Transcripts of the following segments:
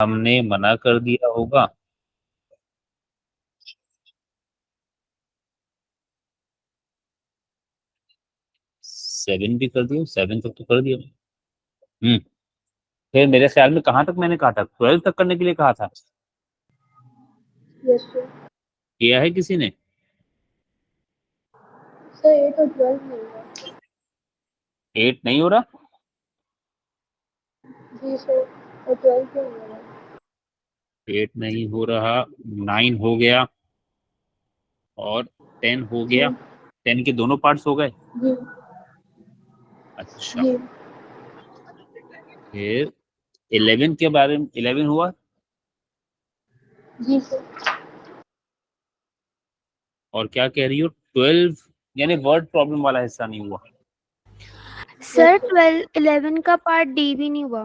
हमने मना कर दिया होगा। सेवन भी कर दिया, सेवन तक तो कर दिया। फिर मेरे ख्याल में कहाँ तक मैंने कहा था, 12 तक करने के लिए कहा था। Yes sir. किया है किसी ने? सर 8 और 12 नहीं हुआ। 8 नहीं हो रहा। जी सर, और 12 क्यों नहीं हो रहा? 8 नहीं हो रहा, 9 हो गया और 10 हो जी गया। 10 के दोनों पार्ट्स हो गए। जी अच्छा, जी फिर 11 के बारे में, 11 हुआ। जी सर। और क्या कह रही हो, 12 यानी वर्ड प्रॉब्लम वाला हिस्सा नहीं हुआ। सर 11 का पार्ट डी भी नहीं हुआ।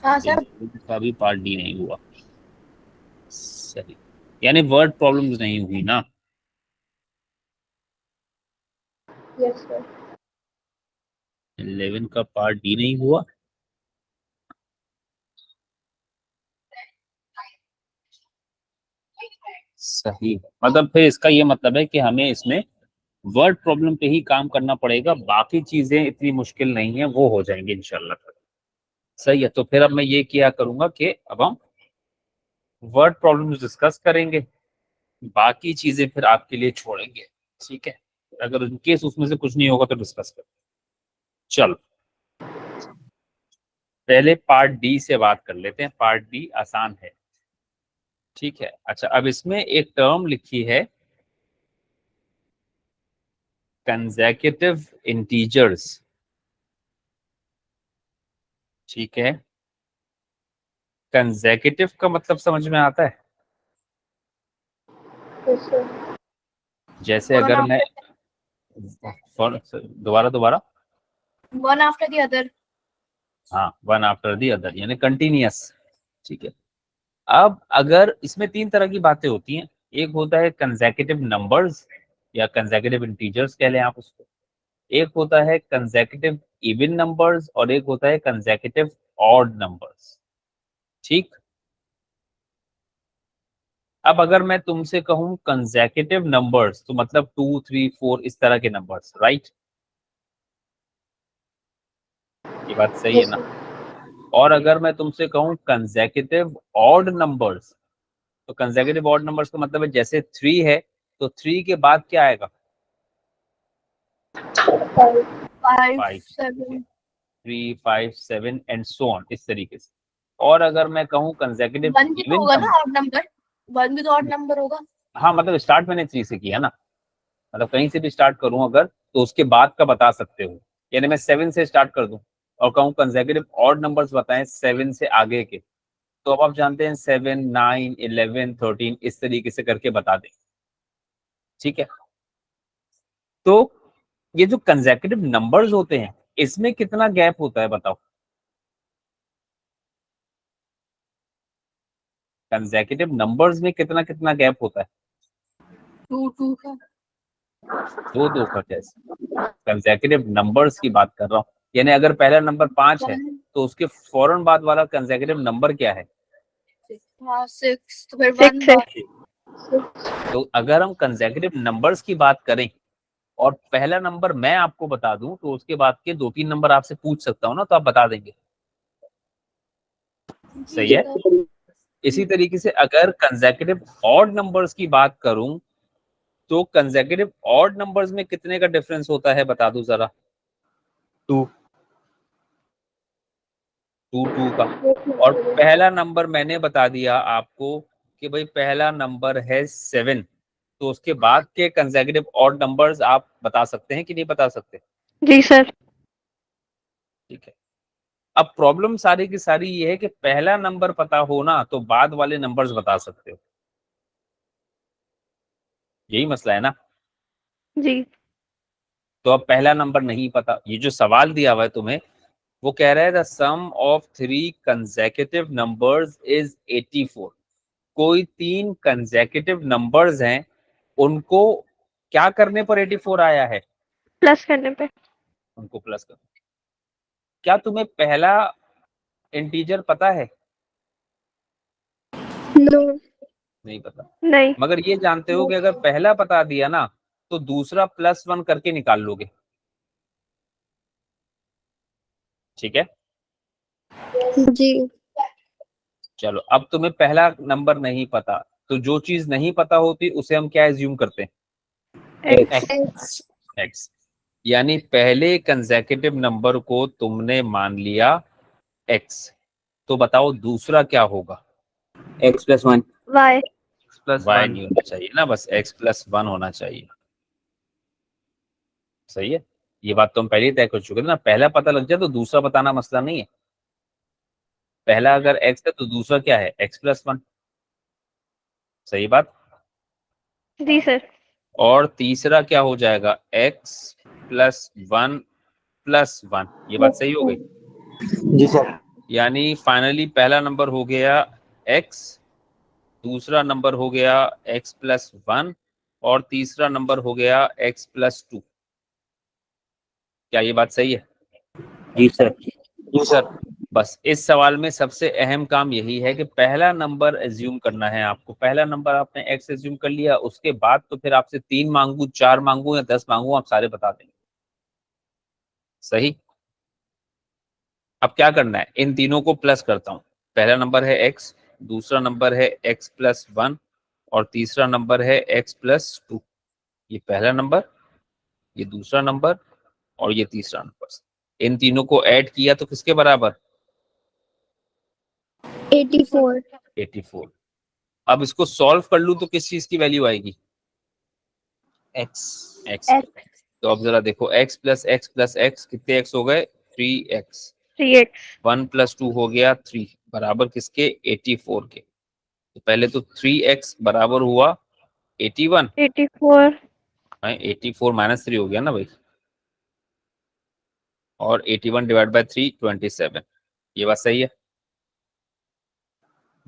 हाँ सर। 11 का भी पार्ट डी नहीं हुआ, सही। यानी वर्ड प्रॉब्लम्स नहीं हुई ना। Yes sir. 11 का पार्ट डी नहीं हुआ। सही, मतलब फिर इसका ये मतलब है कि हमें इसमें वर्ड प्रॉब्लम पे ही काम करना पड़ेगा, बाकी चीजें इतनी मुश्किल नहीं है, वो हो जाएंगे इंशाल्लाह। सही है, तो फिर अब मैं ये किया करूंगा कि अब हम वर्ड प्रॉब्लम्स डिस्कस करेंगे, बाकी चीजें फिर आपके लिए छोड़ेंगे। ठीक है, अगर इनकेस उसमें से कुछ नहीं होगा तो डिस्कस करें। चलो, पहले पार्ट डी से बात कर लेते हैं। पार्ट डी आसान है। ठीक है, अच्छा, अब इसमें एक टर्म लिखी है, कंसेक्यूटिव इंटीजर्स। ठीक है, कंसेक्यूटिव का मतलब समझ में आता है? Yes sir. जैसे अगर मैं दोबारा दोबारा, वन आफ्टर द अदर। हाँ, वन आफ्टर दी अदर यानी कंटिन्यूअस। ठीक है, अब अगर इसमें तीन तरह की बातें होती हैं, एक होता है कंसेक्यूटिव नंबर्स या कंसेक्यूटिव इंटीजर्स कह लें आप उसको, एक होता है कंसेक्यूटिव इवन नंबर्स और एक होता है कंसेक्यूटिव ऑड नंबर्स। ठीक, अब अगर मैं तुमसे कहूं कंसेक्यूटिव नंबर्स तो मतलब 2 3 4 इस तरह के नंबर्स, राइट? ये बात सही है यस ना? सर। और अगर मैं तुमसे कहूं कंसेक्यूटिव ऑड नंबर्स, तो कंसेक्यूटिव ऑड नंबर्स का मतलब है जैसे 3 है तो 3 के बाद क्या आएगा? 5 5 5, 7। 3 5 7 एंड सो ऑन, इस तरीके से। और अगर मैं कहूँ कंसेक्यूटिव वन भी तो इवन होगा ना नंबर, ऑड नंबर। वन भी तो ऑड नंबर होगा। हाँ मतलब स्टार्ट मैंने 3 से किया ना, मतलब कहीं से भी स्टार्ट करूं अगर तो उसके बाद का बता सकते हो। यानी मैं 7 से स्टार्ट कर दूं और कहूँ कंसेक्यूटिव ऑड नंबर्स बताएं 7 से आगे के, तो अब आप जानते हैं 7 9 11 13 इस तरीके से करके बता दें। ठीक है, तो ये जो कंसेक्यूटिव नंबर्स होते हैं इसमें कितना गैप होता है बताओ? कंसेक्यूटिव नंबर्स में कितना कितना गैप होता है? 2 2 का। दो दो का कैसे? कंसेक्यूटिव नंबर्स की बात कर रहा हूँ। यानी अगर पहला नंबर 5 है तो उसके फौरन बाद वाला कंसेक्यूटिव नंबर क्या है? हाँ 6 तो फिर 1 6 बार। तो अगर हम कंसेक्यूटिव नंबर्स की बात करें और पहला नंबर मैं आपको बता दूं तो उसके बाद के 2 3 नंबर आपसे पूछ सकता हूं ना, तो आप बता देंगे। सही है, इसी तरीके से अगर कंसेक्यूटिव ऑड नंबर्स की बात करूं तो कंसेक्यूटिव ऑड नंबर्स में कितने का डिफरेंस होता है बता दूं जरा? 2, 2 का। और पहला नंबर मैंने बता दिया आपको कि भाई पहला नंबर है 7, तो उसके बाद के कंसेक्यूटिव ऑड नंबर्स आप बता सकते हैं कि नहीं बता सकते? जी सर। ठीक है, अब प्रॉब्लम सारी की सारी ये है कि पहला नंबर पता हो ना तो बाद वाले नंबर्स बता सकते हो, यही मसला है ना। जी तो अब पहला नंबर नहीं पता, ये जो सवाल दिया हुआ है तुम्हें वो कह रहा है the sum of 3 consecutive numbers is 84। कोई 3 कंसेक्यूटिव नंबर्स हैं, उनको क्या करने पर 84 आया है? प्लस करने पे। उनको प्लस कर। क्या तुम्हें पहला इंटीजर पता है? नहीं पता, नहीं। मगर ये जानते हो कि अगर पहला बता दिया ना तो दूसरा +1 करके निकाल लोगे। ठीक है, जी। चलो अब तुम्हें पहला नंबर नहीं पता, तो जो चीज नहीं पता होती उसे हम क्या एज्यूम करते हैं? एक्स। एक्स। यानी पहले कंसेक्यूटिव नंबर को तुमने मान लिया एक्स, तो बताओ दूसरा क्या होगा? x+1। वाई। वाई नहीं होना चाहिए ना, बस x+1 होना चाहिए। सही है, ये बात तो हम पहले ही तय कर चुके थे ना, पहला पता लग जाए तो दूसरा बताना मसला नहीं है। पहला अगर x है तो दूसरा क्या है? x+1। सही बात। जी सर। और तीसरा क्या हो जाएगा? x+1+1। ये बात सही हो गई। जी सर। यानी फाइनली पहला नंबर हो गया x, दूसरा नंबर हो गया x+1 और तीसरा नंबर हो गया x+2। क्या ये बात सही है? जी सर। जी सर। बस इस सवाल में सबसे अहम काम यही है कि पहला नंबर एज्यूम करना है आपको। पहला नंबर आपने x एज्यूम कर लिया, उसके बाद तो फिर आपसे 3 मांगू, 4 मांगू या 10 मांगू, आप सारे बता देंगे। सही। अब क्या करना है, इन तीनों को प्लस करता हूं। पहला नंबर है x, दूसरा नंबर है x+1 और तीसरा नंबर है x+2। ये पहला नंबर, ये दूसरा नंबर और ये तीसरा नंबर। इन तीनों को ऐड किया तो किसके बराबर? 84। 84। अब इसको सॉल्व कर लूं तो किस चीज की वैल्यू आएगी? x। तो अब जरा देखो, x+x+x कितने x हो गए? 3x। 3x। 1+2 हो गया 3, बराबर किसके? 84 के। तो पहले तो 3x बराबर हुआ 81। 84। 84 -3 हो गया ना भाई, और 81 डिवाइड बाय 3 27। ये बात सही है?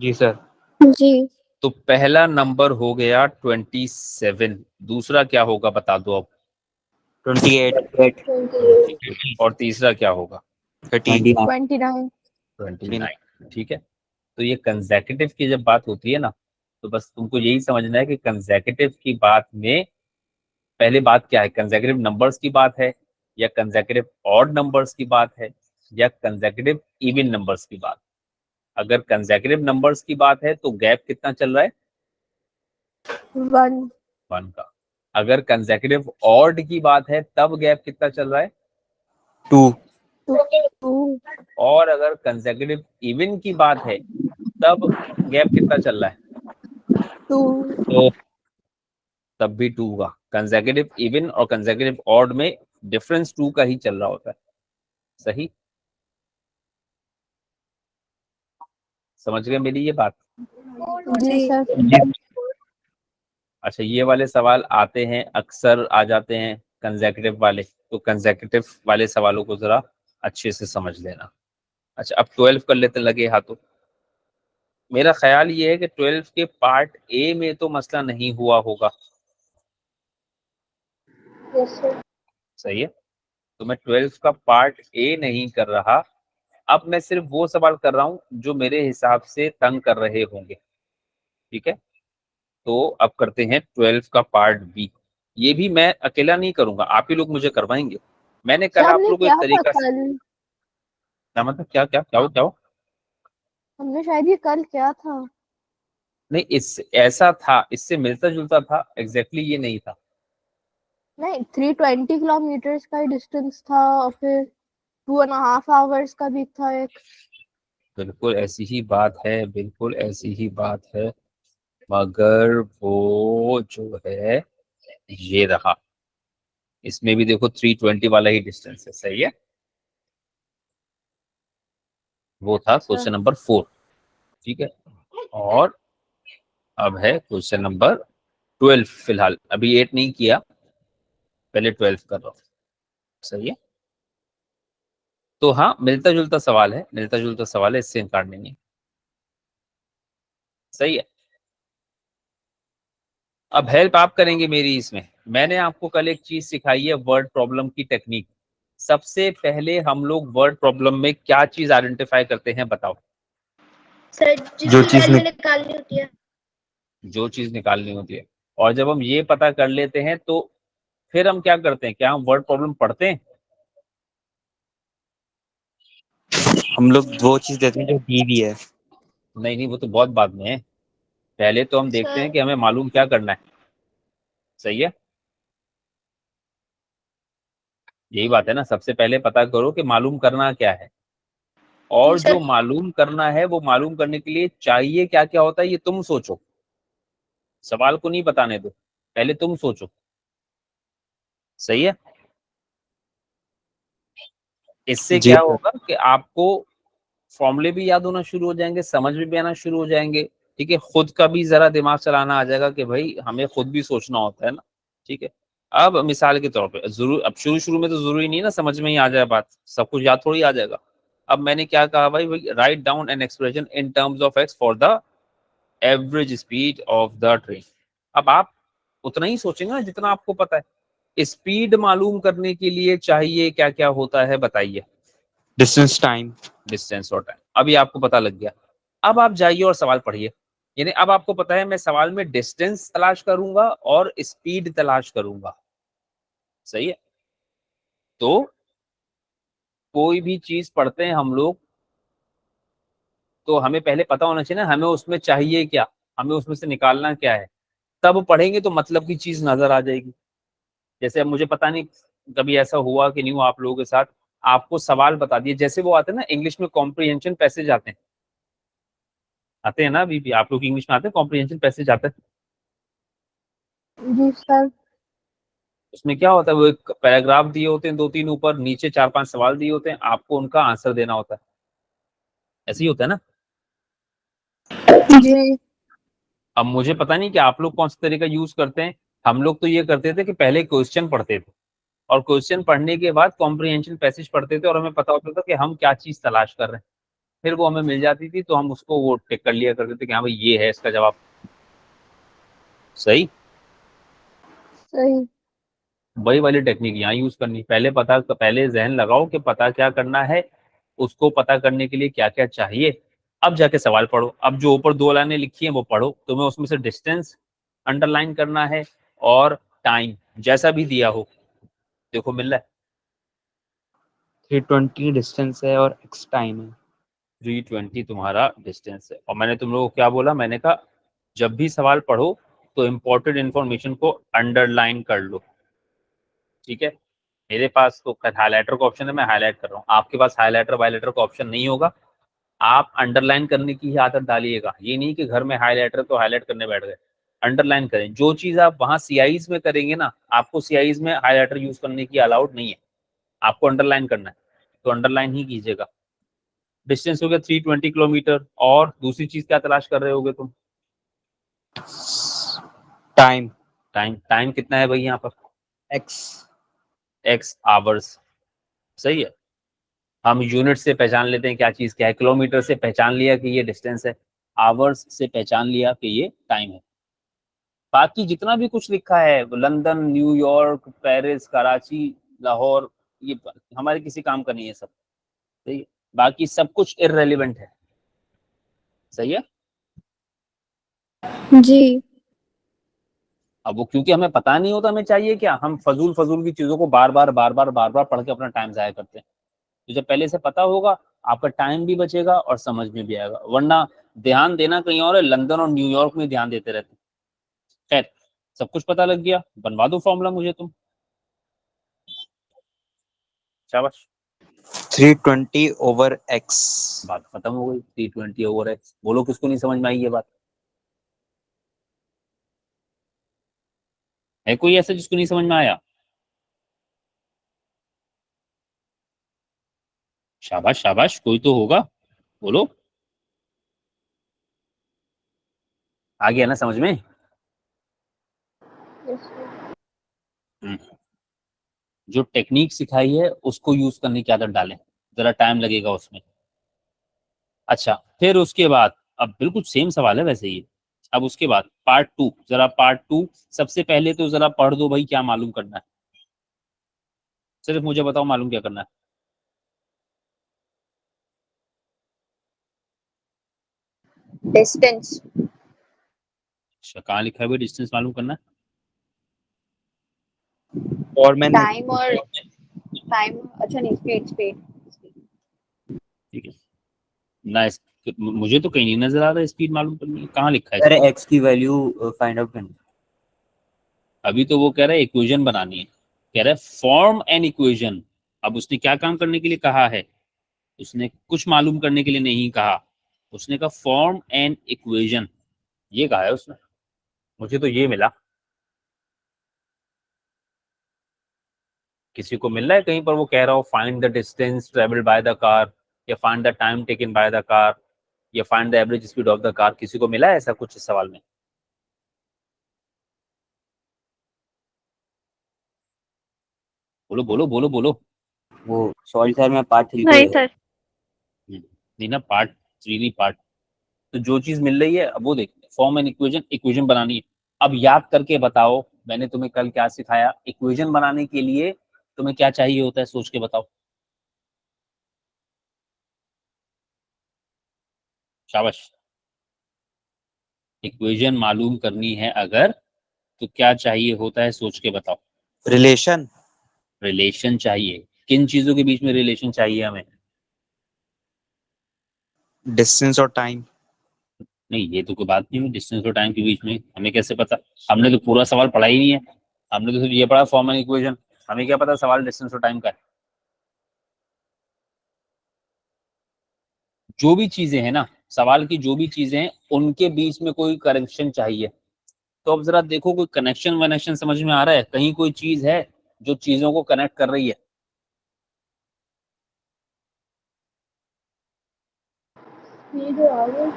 जी सर। जी। तो पहला नंबर हो गया 27, दूसरा क्या होगा बता दो अब? 28। 28। और तीसरा क्या होगा? 29। 29। 29। ठीक है, तो ये कंसेक्यूटिव की जब बात होती है ना, तो बस तुमको यही समझना है कि कंसेक्यूटिव की बात में पहले बात क्या है, कंसेक्यूटिव नंबर्स की बात है या कंसेक्यूटिव ऑड नंबर्स की बात है या कंसेक्यूटिव इवन नंबर्स की बात। अगर कंसेक्यूटिव नंबर्स की बात है तो गैप कितना चल रहा है? 1। 1 का। अगर कंसेक्यूटिव ऑड की बात है तब गैप कितना चल रहा है? 2। 2। और अगर कंसेक्यूटिव इवन की बात है तब गैप कितना चल रहा है? 2। तो तब भी 2 का। कंसेक्यूटिव इवन और कंसेक्यूटिव ऑड में डिफरेंस 2 का ही चल रहा होता है। सही, समझ गए मेरी ये बात? जी सर। अच्छा, ये वाले सवाल आते हैं, अक्सर आ जाते हैं कंसेक्यूटिव वाले, तो कंसेक्यूटिव वाले सवालों को जरा अच्छे से समझ लेना। अच्छा, अब 12 कर लेते लगे हाथों। मेरा ख्याल ये है कि 12 के पार्ट ए में तो मसला नहीं हुआ होगा। सही है, तो मैं 12 का पार्ट ए नहीं कर रहा। अब मैं सिर्फ वो सवाल कर रहा हूं जो मेरे हिसाब से तंग कर रहे होंगे। ठीक है, तो अब करते हैं 12 का पार्ट बी। ये भी मैं अकेला नहीं करूंगा, आप ही लोग मुझे करवाएंगे। मैंने कल आप हमने लोग को क्या एक था तरीका से, कल? क्या मतलब क्या हो? हमने शायद ये कल क्या था? नहीं, इस ऐसा था, इससे मिलता जुलता था, एग्जैक्टली ये नहीं था। नहीं, 320 किलोमीटर का ही डिस्टेंस था और फिर 2.5 आवर्स का भी था एक। बिल्कुल ऐसी ही बात है, बिल्कुल ऐसी ही बात है, मगर वो जो है ये रहा, इसमें भी देखो 320 वाला ही डिस्टेंस है। सही है, वो था क्वेश्चन नंबर 4। ठीक है, और अब है क्वेश्चन नंबर 12। फिलहाल अभी 8 नहीं किया, पहले 12 कर रहा हूँ। सही है, तो हाँ मिलता जुलता सवाल है, मिलता जुलता सवाल है, इससे इनकार नहीं है। सही है, अब हेल्प आप करेंगे मेरी इसमें। मैंने आपको कल एक चीज सिखाई है, वर्ड प्रॉब्लम की टेक्निक। सबसे पहले हम लोग वर्ड प्रॉब्लम में क्या चीज आइडेंटिफाई करते हैं बताओ? सर जो जिसकी चीज वैल्यू निकालनी होती है। जो चीज निकालनी होती है। और जब हम ये पता कर लेते हैं तो फिर हम क्या करते हैं, क्या हम वर्ड प्रॉब्लम पढ़ते हैं? हम लोग वो चीज देते हैं जो दी भी है। नहीं नहीं, वो तो बहुत बाद में है। पहले तो हम देखते हैं सर कि हमें मालूम क्या करना है। सही है, यही बात है ना, सबसे पहले पता करो कि मालूम करना क्या है। जी और जो सर। मालूम करना है वो मालूम करने के लिए चाहिए क्या क्या होता है, ये तुम सोचो। सवाल को नहीं बताने दो, पहले तुम सोचो। सही है। इससे जी क्या सर। होगा कि आपको फॉर्मूले भी याद होना शुरू हो जाएंगे, समझ में भी आना शुरू हो जाएंगे। ठीक है, खुद का भी जरा दिमाग चलाना आ जाएगा कि भाई हमें खुद भी सोचना होता है ना। ठीक है। अब मिसाल के तौर पे जरूर, अब शुरू शुरू में तो जरूरी नहीं ना समझ में ही आ जाए बात, सब कुछ याद थोड़ी आ जाएगा। अब मैंने क्या कहा भाई, write down an expression in terms of x for the average speed of the train. अब आप उतना ही सोचेंगे ना जितना आपको पता है। स्पीड मालूम करने के लिए चाहिए क्या क्या होता है, बताइए। Distance, time. डिस्टेंस और टाइम, अभी आपको पता लग गया। अब आप जाइए और सवाल पढ़िए। यानी अब आपको पता है मैं सवाल में डिस्टेंस तलाश करूंगा और स्पीड तलाश करूंगा। सही है। तो कोई भी चीज पढ़ते हैं हम लोग तो हमें पहले पता होना चाहिए ना हमें उसमें चाहिए क्या, हमें उसमें से निकालना क्या है। तब पढ़ेंगे तो मतलब की चीज नजर आ जाएगी। जैसे अब मुझे पता नहीं कभी ऐसा हुआ कि नहीं हुआ आप लोगों के साथ, आपको सवाल बता दिए, जैसे वो आते हैं ना इंग्लिश में कॉम्प्रिहेंशन पैसेज आते हैं ना, अभी भी आप लोग इंग्लिश में आते हैं कॉम्प्रिहेंशन पैसेज आते हैं। जी सर। उसमें क्या होता है, वो एक पैराग्राफ दिए होते हैं दो तीन, ऊपर नीचे चार पांच सवाल दिए होते हैं, आपको उनका आंसर देना होता है। ऐसे ही होता है ना। जी। अब मुझे पता नहीं कि आप लोग कौन सा तरीका यूज करते हैं। हम लोग तो ये करते थे कि पहले क्वेश्चन पढ़ते थे और क्वेश्चन पढ़ने के बाद कॉम्प्रिहेंशन पैसेज पढ़ते थे और हमें पता होता था कि हम क्या चीज तलाश कर रहे हैं। फिर वो हमें मिल जाती थी तो हम उसको वो टिक कर लिया करते थे कि हाँ भाई ये है इसका जवाब। सही। सही। वही वाली टेक्निक यहाँ यूज करनी, पहले पहले जहन लगाओ कि पता क्या करना है, उसको पता करने के लिए क्या क्या चाहिए। अब जाके सवाल पढ़ो, अब जो ऊपर दो लाइनें लिखी हैं वो पढ़ो, तुम्हें उसमें से डिस्टेंस अंडरलाइन करना है और टाइम जैसा भी दिया हो, देखो मिल रहा है। 320 डिस्टेंस है और एक्स टाइम है। 320 तुम्हारा डिस्टेंस है। और मैंने तुम लोगों को क्या बोला, मैंने कहा जब भी सवाल पढ़ो तो इंपॉर्टेंट इंफॉर्मेशन को अंडरलाइन कर लो। ठीक है। मेरे पास तो हाईलाइटर का ऑप्शन है, मैं हाईलाइट कर रहा हूँ, आपके पास हाईलाइटर वाईलाइटर का ऑप्शन नहीं होगा। आप अंडरलाइन करने की ही आदत डालिएगा, ये नहीं कि घर में हाईलाइटर तो हाईलाइट करने बैठ गए। अंडरलाइन करें, जो चीज आप वहां सीआईज में करेंगे ना, आपको सीआईज में हाईलाइटर यूज करने की अलाउड नहीं है, आपको अंडरलाइन करना है, तो अंडरलाइन ही कीजिएगा। डिस्टेंस हो गया 320 किलोमीटर, और दूसरी चीज क्या तलाश कर रहे होगे तुम? टाइम, टाइम, टाइम कितना है भाई यहाँ पर? एक्स। X hours. सही है। हम यूनिट से पहचान लेते हैं क्या चीज क्या है, किलोमीटर से पहचान लिया कि ये डिस्टेंस है, आवर्स से पहचान लिया कि ये टाइम है। बाकी जितना भी कुछ लिखा है London, New York, Paris, Karachi, Lahore, ये हमारे किसी काम का नहीं है सब। सही है। बाकी सब कुछ इररेलेवेंट है। सही है। जी। अब वो क्योंकि हमें पता नहीं होता हमें चाहिए क्या, हम फजूल फजूल की चीजों को बार बार पढ़ के अपना टाइम जाया करते हैं। तो जब पहले से पता होगा, आपका टाइम भी बचेगा और समझ में भी आएगा, वरना ध्यान देना कहीं और है, लंदन और न्यूयॉर्क में ध्यान देते रहते हैं। खैर, सब कुछ पता लग गया, बनवा दो फॉर्मूला मुझे तुम। शाबाश। 320 ओवर एक्स। बात खत्म हो गई, 320 ओवर एक्स। बोलो किसको नहीं समझ में आई ये बात? है कोई ऐसा जिसको नहीं समझ में आया? शाबाश शाबाश, कोई तो होगा, बोलो। आ गया ना समझ में? हम्म। जो टेक्निक सिखाई है उसको यूज करने की आदत डालें, जरा टाइम लगेगा उसमें। अच्छा, फिर उसके बाद, अब बिल्कुल सेम सवाल है वैसे ये। अब उसके बाद पार्ट टू, जरा पार्ट टू, सबसे पहले तो जरा पढ़ दो भाई क्या मालूम करना है, सिर्फ मुझे बताओ मालूम क्या करना है। डिस्टेंस अच्छा, कहाँ लिखा है भाई डिस्टेंस मालूम करना है? और मैंने टाइम और टाइम, अच्छा नहीं, स्पीड ठीक है ना मुझे तो कहीं नहीं नजर आ रहा स्पीड मालूम करनी है, कहाँ लिखा है अरे इसमें? एक्स की वैल्यू फाइंड आउट करनी। अभी तो वो कह रहा है इक्वेशन बनानी है, कह रहा है फॉर्म एन इक्वेशन। अब उसने क्या काम करने के लिए कहा है? उसने कुछ मालूम करने के लिए नहीं कहा, उसने कहा फॉर्म एन इक्वेशन, ये कहा है उसने। मुझे तो ये मिला। किसी को मिल रहा है कहीं पर वो कह रहा हो find the distance travelled by the car, या find the time taken by the car, या find the average speed of the car? किसी को मिला है ऐसा कुछ इस सवाल में? बोलो बोलो बोलो बोलो। वो सॉरी सर, मैं पार्ट 3 नहीं को सर। नहीं ना, पार्ट 3 नहीं, पार्ट। तो जो चीज मिल रही है अब वो देख, फॉर्म एन इक्वेशन, इक्वेशन बनानी है। अब याद करके बताओ, मैंने तुम्हें कल क्या सिखाया? इक्वेशन बनाने के लिए तुम्हें क्या चाहिए होता है, सोच के बताओ। शाबाश। इक्वेशन मालूम करनी है अगर, तो क्या चाहिए होता है, सोच के बताओ। रिलेशन। रिलेशन चाहिए। किन चीजों के बीच में रिलेशन चाहिए हमें? डिस्टेंस और टाइम। नहीं, ये तो कोई बात नहीं हुई डिस्टेंस और टाइम के बीच में, हमें कैसे पता? हमने तो पूरा सवाल पढ़ा ही नहीं है, हमने तो सिर्फ ये पढ़ा फॉर्म एंड इक्वेशन। हमें क्या पता सवाल डिस्टेंस और टाइम का है? जो भी चीजें हैं ना, सवाल की जो भी चीजें हैं उनके बीच में कोई कनेक्शन चाहिए। तो अब जरा देखो, कोई कनेक्शन वनेक्शन समझ में आ रहा है? कहीं कोई चीज है जो चीजों को कनेक्ट कर रही है? स्पीड और आवर,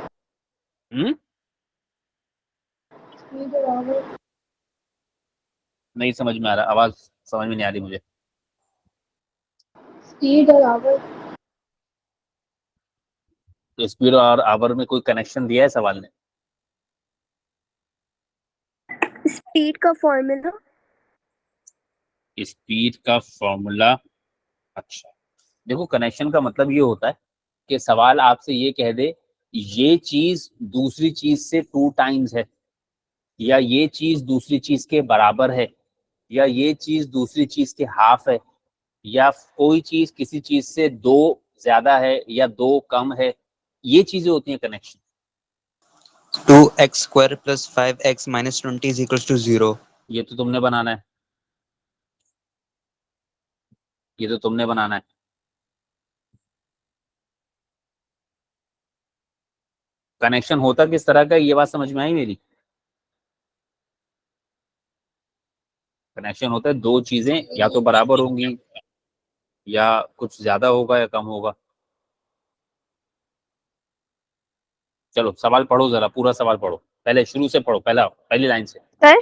हम्म? स्पीड और आवर, नहीं समझ में आ रहा, आवाज समझ में नहीं आ रही मुझे। स्पीड और आवर। तो स्पीड और आवर में कोई कनेक्शन दिया है सवाल ने? स्पीड का फॉर्मूला। स्पीड का फॉर्मूला? अच्छा, देखो कनेक्शन का मतलब ये होता है कि सवाल आपसे ये कह दे ये चीज दूसरी चीज से 2 टाइम्स है, या ये चीज दूसरी चीज के बराबर है, या ये चीज दूसरी चीज के हाफ है, या कोई चीज किसी चीज से 2 ज्यादा है या 2 कम है। ये चीजें होती हैं कनेक्शन। 2x² + 5x - 20 = 0। ये तो तुमने बनाना है, ये तो तुमने बनाना है। कनेक्शन होता किस तरह का है, ये बात समझ में आई मेरी? कनेक्शन होता है दो चीजें या तो बराबर होंगी, या कुछ ज्यादा होगा या कम होगा। चलो सवाल पढ़ो, जरा पूरा सवाल पढ़ो, पहले शुरू से पढ़ो, पहली लाइन से। सर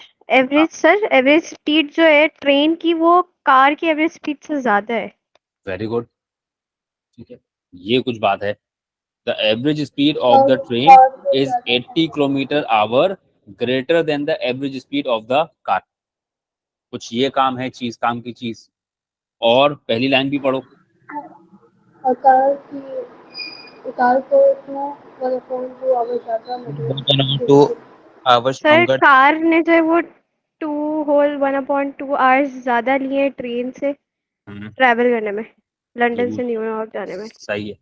एवरेज स्पीड जो है ट्रेन की, वो कार की एवरेज स्पीड से ज्यादा है। वेरी गुड, ठीक है, ये कुछ बात है। The average speed of the train is 80 kilometre hour greater than the average speed of the car. कुछ ये काम है, चीज काम की चीज। और पहली लाइन भी पढ़ो। और कार को इतना 1/2 आवर ज्यादा तो मतलब आवर्स सर लॉन्गर। कार ने जो है वो 2 hours ज्यादा लिए ट्रेन से हम्म, ट्रैवल करने में, लंदन जरूर, से न्यूयॉर्क जाने में। सही है।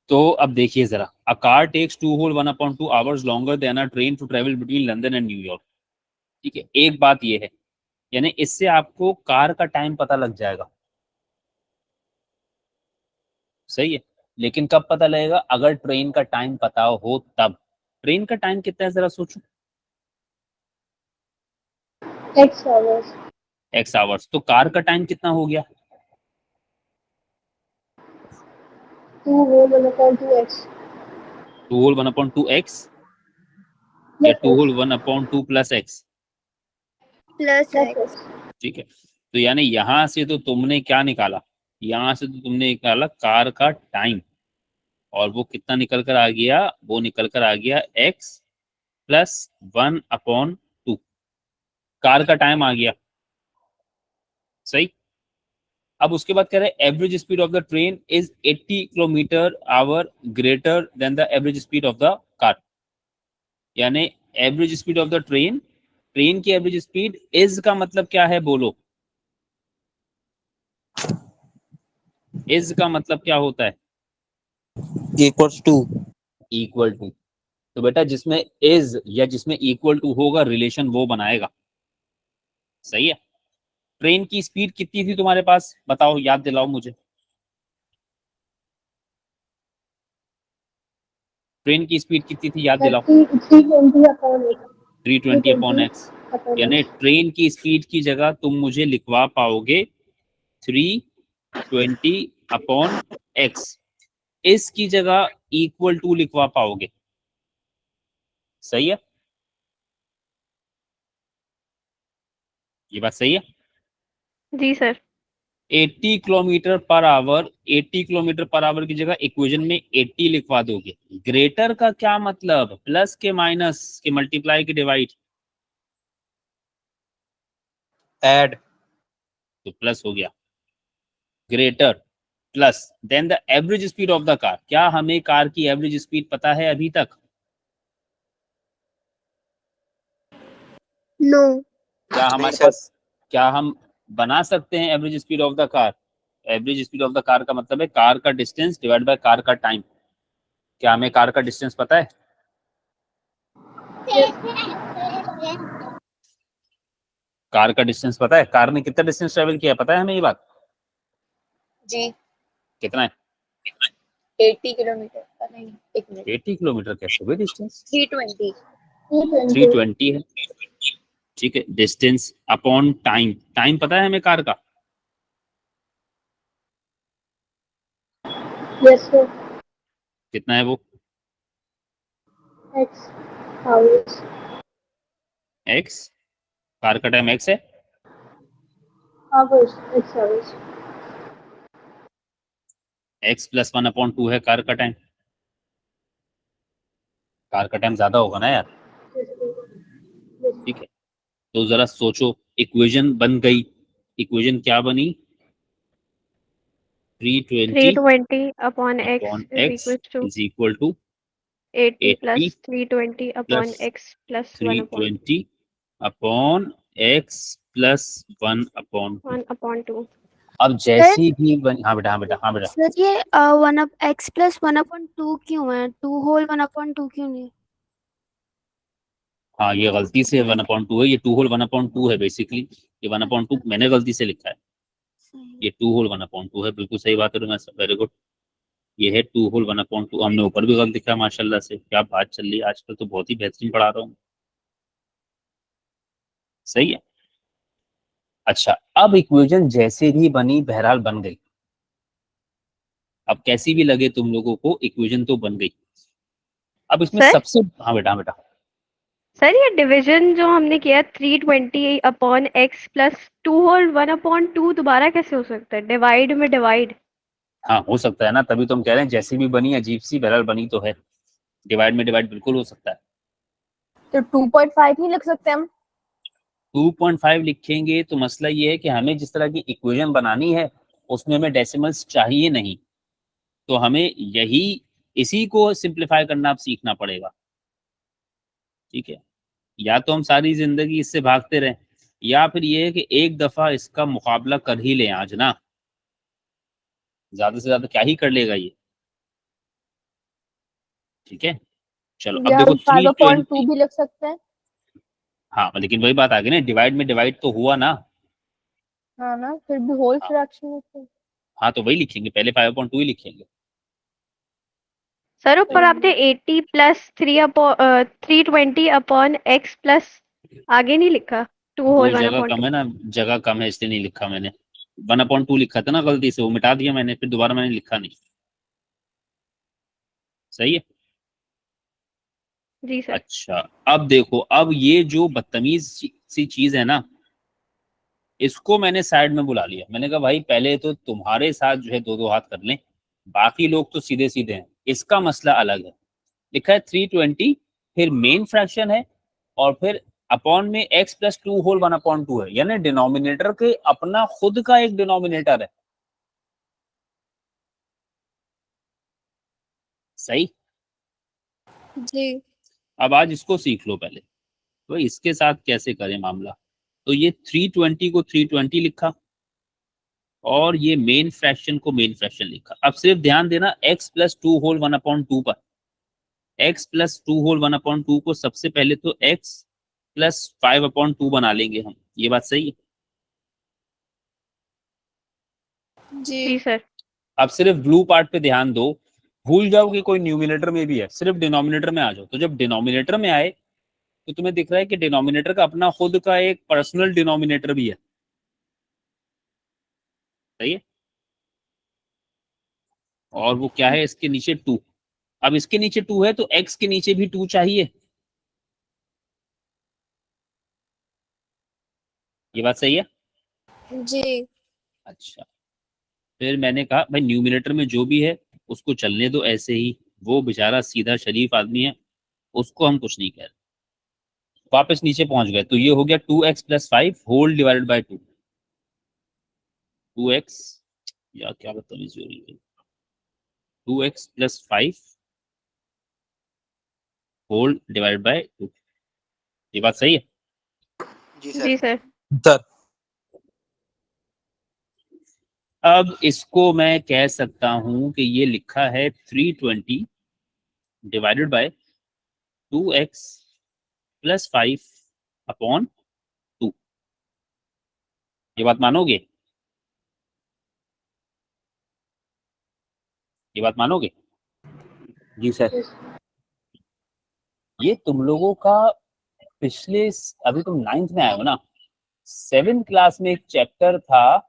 तो अब देखिए जरा, a car takes 1/2 hours longer than a train to travel between London and न्यूयॉर्क। ठीक है, एक बात ये है, यानी इससे आपको कार का टाइम पता लग जाएगा, सही है। लेकिन कब पता लगेगा? अगर ट्रेन का टाइम पता हो तब। ट्रेन का टाइम कितना है जरा सोचो। X आवर्स, एक्स आवर्स, तो कार का टाइम कितना हो गया? 2/2x 2/1/2x, या plus x 2/1/2 plus x? Plus plus x. x। ठीक है, तो यानी यहां से तो तुमने क्या निकाला? यहां से तो तुमने निकाला कार का टाइम, और वो कितना निकल कर आ गया? वो निकल कर आ गया x +1/2। कार का टाइम आ गया, सही। अब उसके बाद कह रहे हैं average speed of the train is 80 kilometre hour greater than the average speed of the car, यानी average speed of the train, train की एवरेज स्पीड इज का मतलब क्या है बोलो, इज का मतलब क्या होता है, इक्वल्स टू। Equal to. तो बेटा जिसमें इज या जिसमें इक्वल टू होगा रिलेशन वो बनाएगा, सही है। ट्रेन की स्पीड कितनी थी तुम्हारे पास बताओ, याद दिलाओ मुझे, ट्रेन की स्पीड कितनी थी याद दिलाओ, 320 अपॉन एक्स, यानी ट्रेन की स्पीड की जगह तुम मुझे लिखवा पाओगे 320 अपॉन एक्स, इसकी जगह इक्वल टू लिखवा पाओगे, सही है, ये बात सही है। जी sir. 80 kilometre per hour, 80 kilometre per hour की जगह इक्वेशन में 80 लिखवा दोगे। ग्रेटर का क्या मतलब, प्लस के माइनस के मल्टीप्लाई के डिवाइड, ऐड। तो प्लस हो गया, greater plus than the average speed of the car. क्या हमें कार की एवरेज स्पीड पता है अभी तक? नो। क्या हमारे पास, क्या हम बना सकते हैं average speed of the car? Average speed of the car का मतलब है कार का डिस्टेंस डिवाइड बाय कार का टाइम। क्या हमें कार का डिस्टेंस पता है? कार का डिस्टेंस पता है, कार ने कितना डिस्टेंस ट्रेवल किया पता है हमें ये बात? जी कितना है? 80 किलोमीटर नहीं, एक मिनट, 80 किलोमीटर कैसे हुए डिस्टेंस? 320 320 है, ठीक है। डिस्टेंस अपॉन टाइम, टाइम पता है हमें कार का? Yes sir. कितना है वो? X hours. एक्स, कार का टाइम एक्स है, hours, x hours. X plus 1/2 है कार का टाइम। कार का टाइम ज्यादा होगा ना यार, ठीक है। तो जरा सोचो, इक्वेशन बन गई, इक्वेशन क्या बनी? 320 320 upon upon x is x equal to is equal to 80 80 plus 320 upon plus x plus 1 upon 320 upon x plus 1/2। 1/2। अब जैसी भी बनी, हाँ बेटा, हाँ बेटा, हाँ बेटा, सर ये 1 अप एक्स प्लस 1/2 क्यों है, 2 होल 1/2 क्यों नहीं? हाँ ये गलती से 1/2 है, ये 2 होल 1/2 है बेसिकली, ये 1/2 मैंने गलती से लिखा है, ये 2 होल 1/2 है, बिल्कुल सही बात है तुम्हारी, वेरी गुड। ये है 2 होल 1/2, हमने ऊपर भी गलत लिखा है, माशाल्लाह से क्या बात चल रही है आजकल, तो बहुत ही बेहतरीन पढ़ा रहा हूँ, सही है। अच्छा, अब इक्वेशन जैसे भी बनी बहरहाल बन गई, अब कैसी भी लगे तुम लोगों को इक्वेशन तो बन गई। अब इसमें सर सबसे, हाँ बेटा, हाँ बेटा, सर ये डिवीजन जो हमने किया 320 अपॉन x प्लस 2 होल 1/2 दोबारा कैसे हो सकता है, डिवाइड में डिवाइड। हाँ हो सकता है ना, तभी तो हम कह रहे हैं जैसी भी बनी अजीब सी, बहरहाल बनी तो है, डिवाइड में डिवाइड बिल्कुल हो सकता है। तो 2.5 नहीं लिख सकते हम? 2.5 लिखेंगे तो मसला ये है कि हमें जिस तरह की इक्वेशन बनानी है उसमें हमें डेसिमल्स चाहिए नहीं, तो हमें यही, इसी को सिंप्लीफाई करना अब सीखना पड़ेगा, ठीक है। या तो हम सारी जिंदगी इससे भागते रहें, या फिर ये है कि एक दफा इसका मुकाबला कर ही लें आज ना, ज्यादा से ज्यादा क्या ही कर लेगा ये, ठीक है। चलो अब या देखो 5/2 320, भी लिख सकते हैं। हाँ लेकिन वही बात आ गई ना, डिवाइड में डिवाइड तो हुआ ना, हाँ ना, फिर भी होल हाँ, फ्रैक्शन में। हाँ तो वही लिखेंगे, पहले 5/2 ही लिखेंगे। सर ऊपर आपने 80 प्लस 320 अपॉन x प्लस आगे नहीं लिखा 2 वो होल जगह 1/2। कम है ना, जगह कम है इसलिए नहीं लिखा मैंने, 1/2 लिखा था ना गलती से, वो मिटा दिया मैंने, फिर दोबारा मैंने लिखा नहीं, सही है। जी सर। अच्छा अब देखो, अब ये जो बदतमीज सी चीज है ना, इसको मैंने साइड में बुला लिया, मैंने कहा भाई पहले तो तुम्हारे साथ जो है दो दो हाथ कर लें, बाकी लोग तो सीधे सीधे हैं, इसका मसला अलग है। लिखा है 320, फिर मेन फ्रैक्शन है, और फिर अपॉन में x प्लस 2 होल 1/2 है, यानी डिनोमिनेटर के अपना खुद का एक डिनोमिनेटर है, सही। जी अब आज इसको सीख लो पहले, तो इसके साथ कैसे करें मामला। तो ये 320 को 320 लिखा और ये मेन फ्रैक्शन को मेन फ्रैक्शन लिखा। अब सिर्फ ध्यान देना x प्लस 2 होल 1/2 पर, x प्लस 2 होल 1/2 को सबसे पहले तो x प्लस 5/2 बना लेंगे हम। ये बात सही है? जी जी सर। अब सिर्फ ब्लू पार्ट पे ध्यान दो, भूल जाओ कि कोई न्यूमिनेटर में भी है, सिर्फ डिनोमिनेटर में आ जाओ। तो जब डिनोमिनेटर में आए तो तुम्हें दिख रहा है कि डिनोमिनेटर का अपना खुद का एक पर्सनल डिनोमिनेटर भी है। सही है? और वो क्या है, इसके नीचे 2। अब इसके नीचे 2 है तो x के नीचे भी 2 चाहिए। ये बात सही है? जी अच्छा, फिर मैंने कहा भाई न्यूमिनेटर में जो भी है उसको चलने दो ऐसे ही, वो बेचारा सीधा शरीफ आदमी है, उसको हम कुछ नहीं कह रहे। वापस नीचे पहुंच गए तो ये हो गया 2x plus 5 whole divided by 2। 2x, या क्या बदतमीजी हो रही है, 2x plus 5 whole divided by 2। ये बात सही है? जी जी सर। सर। सर अब इसको मैं कह सकता हूं कि ये लिखा है 320 divided by 2x plus 5 upon 2। ये बात मानोगे? ये बात मानोगे? जी सर। ये तुम लोगों का पिछले, अभी तुम 9th में आए हो ना, 7th क्लास में एक चैप्टर था,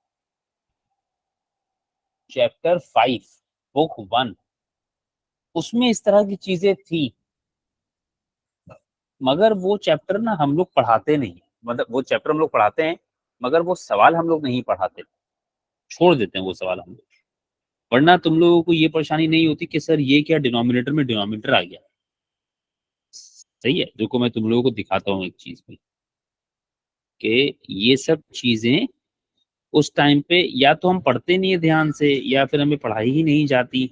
चैप्टर 5 बुक 1, उसमें इस तरह की चीजें थी। मगर वो चैप्टर ना हम लोग पढ़ाते नहीं, मतलब वो चैप्टर हम लोग पढ़ाते हैं मगर वो सवाल हम लोग नहीं पढ़ाते, छोड़ देते हैं वो सवाल हम लोग। वरना तुम लोगों को ये परेशानी नहीं होती कि सर ये क्या डिनोमिनेटर में डिनोमिनेटर आ गया। सही है, देखो मैं तुम लोगों को दिखाता हूँ एक चीज में कि ये सब चीजें उस टाइम पे या तो हम पढ़ते नहीं है ध्यान से, या फिर हमें पढ़ाई ही नहीं जाती,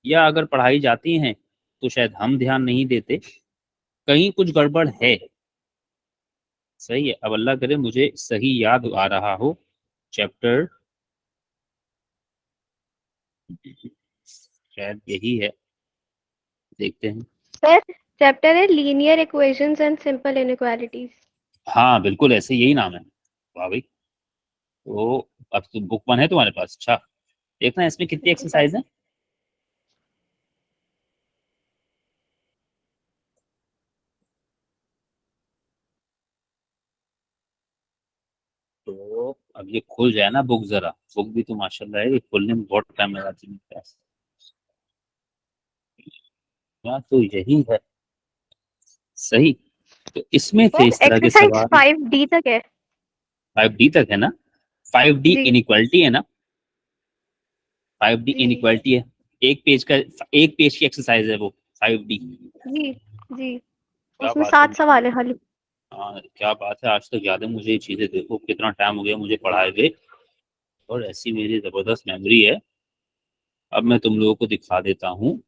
या अगर पढ़ाई जाती हैं तो शायद हम ध्यान नहीं देते, कहीं कुछ गड़बड़ है। सही है। अब अल्लाह करे मुझे सही याद आ रहा हो, चैप्टर शायद यही है, देखते हैं। सर चैप्टर है linear equations and simple inequalities. हाँ बिल्कुल ऐसे यही नाम है। वाह भाई, तो अब तो बुक 1 है तुम्हारे पास। अच्छा, देखना इसमें कितनी एक्सरसाइज है। तो अब ये खुल जाए ना बुक, जरा बुक भी तो माशाल्लाह है, ये खोलने में बहुत टाइम लगाती है। हाँ, तो यही है। सही। तो इसमें थे इस सर तरह के एक्सरसाइज सवाल। 5D तक है। 5D तक है ना? 5D जी इनइक्वालिटी है ना? 5D जी इनइक्वालिटी है, एक पेज का, एक पेज की एक्सरसाइज है वो 5D। जी जी। क्या उसमें बात है 7 सवाल है खाली। हाँ क्या बात है, आज तक याद है मुझे ये चीजें, देखो कितना टाइम हो गया मुझे पढ़ाए हुए, और ऐसी मेरी जबरदस्त मेमोरी है। अब मैं तुम लोगों को दिखा देता हूँ,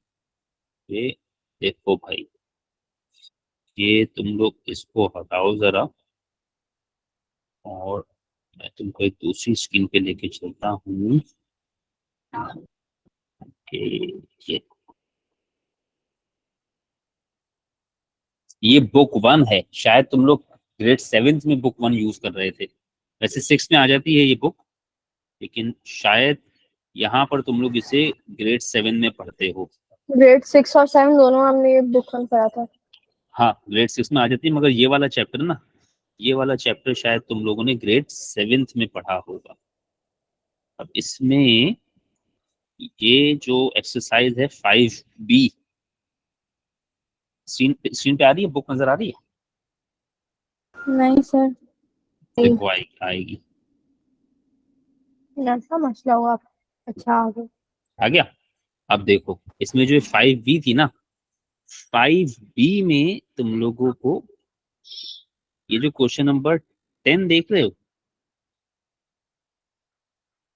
ये देखो भाई, ये तुम लोग इसको हटाओ जरा, और मैं तुमको एक दूसरी स्क्रीन पे लेके चलता हूँ कि ये ये बुक 1 है। शायद तुम लोग ग्रेड 7th में बुक 1 यूज कर रहे थे, वैसे 6 में आ जाती है ये बुक, लेकिन शायद यहाँ पर तुम लोग इसे ग्रेड 7 में पढ़ते हो। ग्रेड 6 और 7 दोनों हमने ये बुक में पढ़ा था। हाँ ग्रेड 6 में आ जाती है, मगर ये वाला चैप्टर ना, ये वाला चैप्टर शायद तुम लोगों ने ग्रेड 7th में पढ़ा होगा। अब इसमें ये जो एक्सरसाइज है 5B, स्क्रीन पे आ रही है, बुक नजर आ रही है? नहीं सर, देखो आएगी आएगी। ऐसा मसला हुआ। अच्छा आ गया। आ गया। अब देखो इसमें जो 5B थी ना, 5B में तुम लोगों को ये जो क्वेश्चन नंबर 10 देख रहे हो,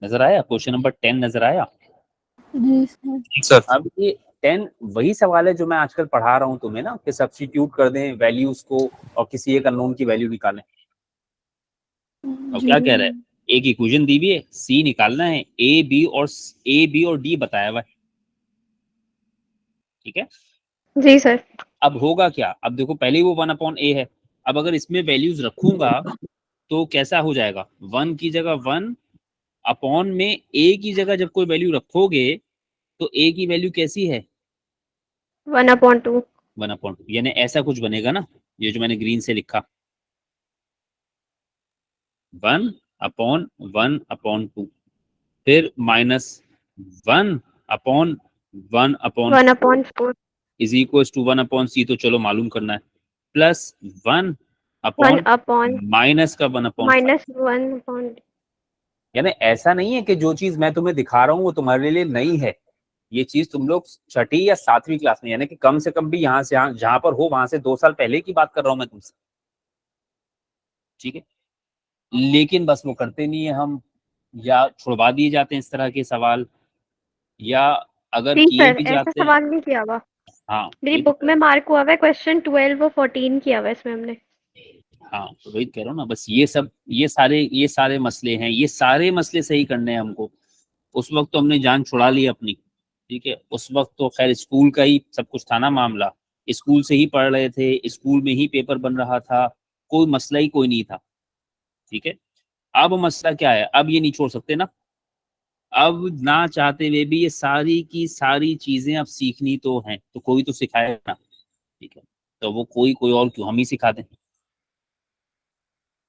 नजर आया? क्वेश्चन नंबर 10 नजर आया? जी सर। सर अब ये 10 वही सवाल है जो मैं आजकल पढ़ा रहा हूँ तुम्हें ना, कि सब्स्टिट्यूट कर दें वैल्यूज को और किसी एक अननोन की वैल्यू निकालें। और क्या कह रहा है, एक इक्वेशन दी हुई है, सी निकालना है, ए बी और डी बताया हुआ है, ठीक है। जी सर। अब होगा क्या, अब देखो पहले वो 1/a है, अब अगर इसमें वैल्यूज रखूंगा तो कैसा हो जाएगा, 1 की जगह 1 अपॉन में ए की जगह जब कोई वैल्यू रखोगे तो ए की वैल्यू कैसी है, 1/2। 1/2, यानी ऐसा कुछ बनेगा ना, ये जो मैंने ग्रीन से लिखा, 1/1/2, फिर -1/1/1/4 1/4। इज इक्वल टू 1/c, तो चलो मालूम करना है, प्लस 1 1 अपॉन अपॉन माइनस का 1/5। -1/। यानी ऐसा नहीं है कि जो चीज मैं तुम्हें दिखा रहा हूँ वो तुम्हारे लिए नई है, ये चीज तुम लोग छठी या 7वीं क्लास में, यानी कि कम से कम भी यहाँ से जहां पर हो वहां से 2 साल पहले की बात कर रहा हूँ मैं तुमसे, ठीक है। लेकिन बस वो करते नहीं है हम, या छुड़वा दिए जाते हैं इस तरह के सवाल, या अगर जी किए सर, भी ऐसा जाते हैं। सवाल नहीं किया हुआ। हाँ मेरी वही तो बुक में मार्क हुआ हुआ है, क्वेश्चन 12 और 14 किया हुआ है इसमें हमने। हाँ तो वही कह रहा हूँ ना, बस ये सारे मसले हैं, ये सारे मसले सही करने हैं हमको। उस वक्त तो हमने जान छुड़ा ली अपनी, ठीक है, उस वक्त तो खैर स्कूल का ही सब कुछ था ना मामला, स्कूल से ही पढ़ रहे थे, स्कूल में ही पेपर बन रहा था, कोई मसला ही कोई नहीं था, ठीक है। अब मसला क्या है, अब ये नहीं छोड़ सकते ना, अब ना चाहते हुए भी ये सारी की सारी चीजें अब सीखनी तो हैं, तो कोई तो सिखाएगा ना, ठीक है, तो वो कोई और क्यों, हम ही सिखा दें,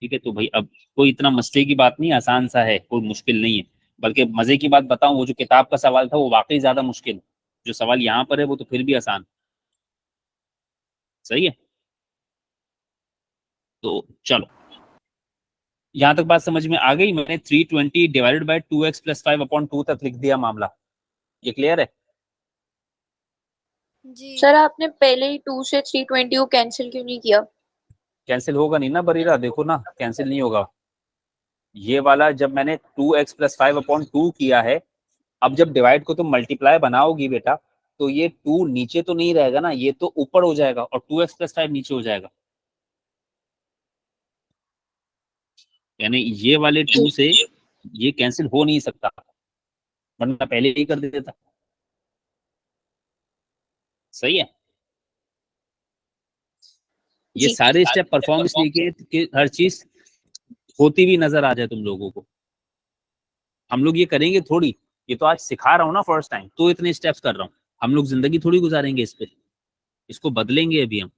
ठीक है। तो भाई अब कोई इतना मसले की बात नहीं, आसान सा है, कोई मुश्किल नहीं है। बल्कि मजे की बात बताऊं, वो जो किताब का सवाल था वो वाकई ज्यादा मुश्किल है, जो सवाल यहाँ पर है वो तो फिर भी आसान, सही है। तो चलो, यहाँ तक बात समझ में आ गई, मैंने 320 डिवाइडेड बाय 2x + 5/2 तक लिख दिया मामला, ये क्लियर है। जी सर, आपने पहले ही 2 से 320 को कैंसिल क्यों नहीं किया? कैंसिल होगा नहीं ना बरीरा, देखो ना कैंसिल नहीं होगा, ये वाला जब मैंने 2x + 5/2 किया है, अब जब डिवाइड को तुम मल्टीप्लाई बनाओगी बेटा, तो ये 2 नीचे तो नहीं रहेगा ना, ये तो ऊपर हो जाएगा और 2x + 5 नीचे हो जाएगा, यानी ये वाले 2 से ये कैंसिल हो नहीं सकता, वरना पहले ही कर देता, सही है। ये जी सारे स्टेप परफॉर्म इसलिए किए कि हर चीज होती हुई नजर आ जाए तुम लोगों को, हम लोग ये करेंगे थोड़ी, ये तो आज सिखा रहा हूँ ना फर्स्ट टाइम, तो इतने स्टेप्स कर रहा हूँ, हम लोग जिंदगी थोड़ी गुजारेंगे इस पे, इसको बदलेंगे अभी हम।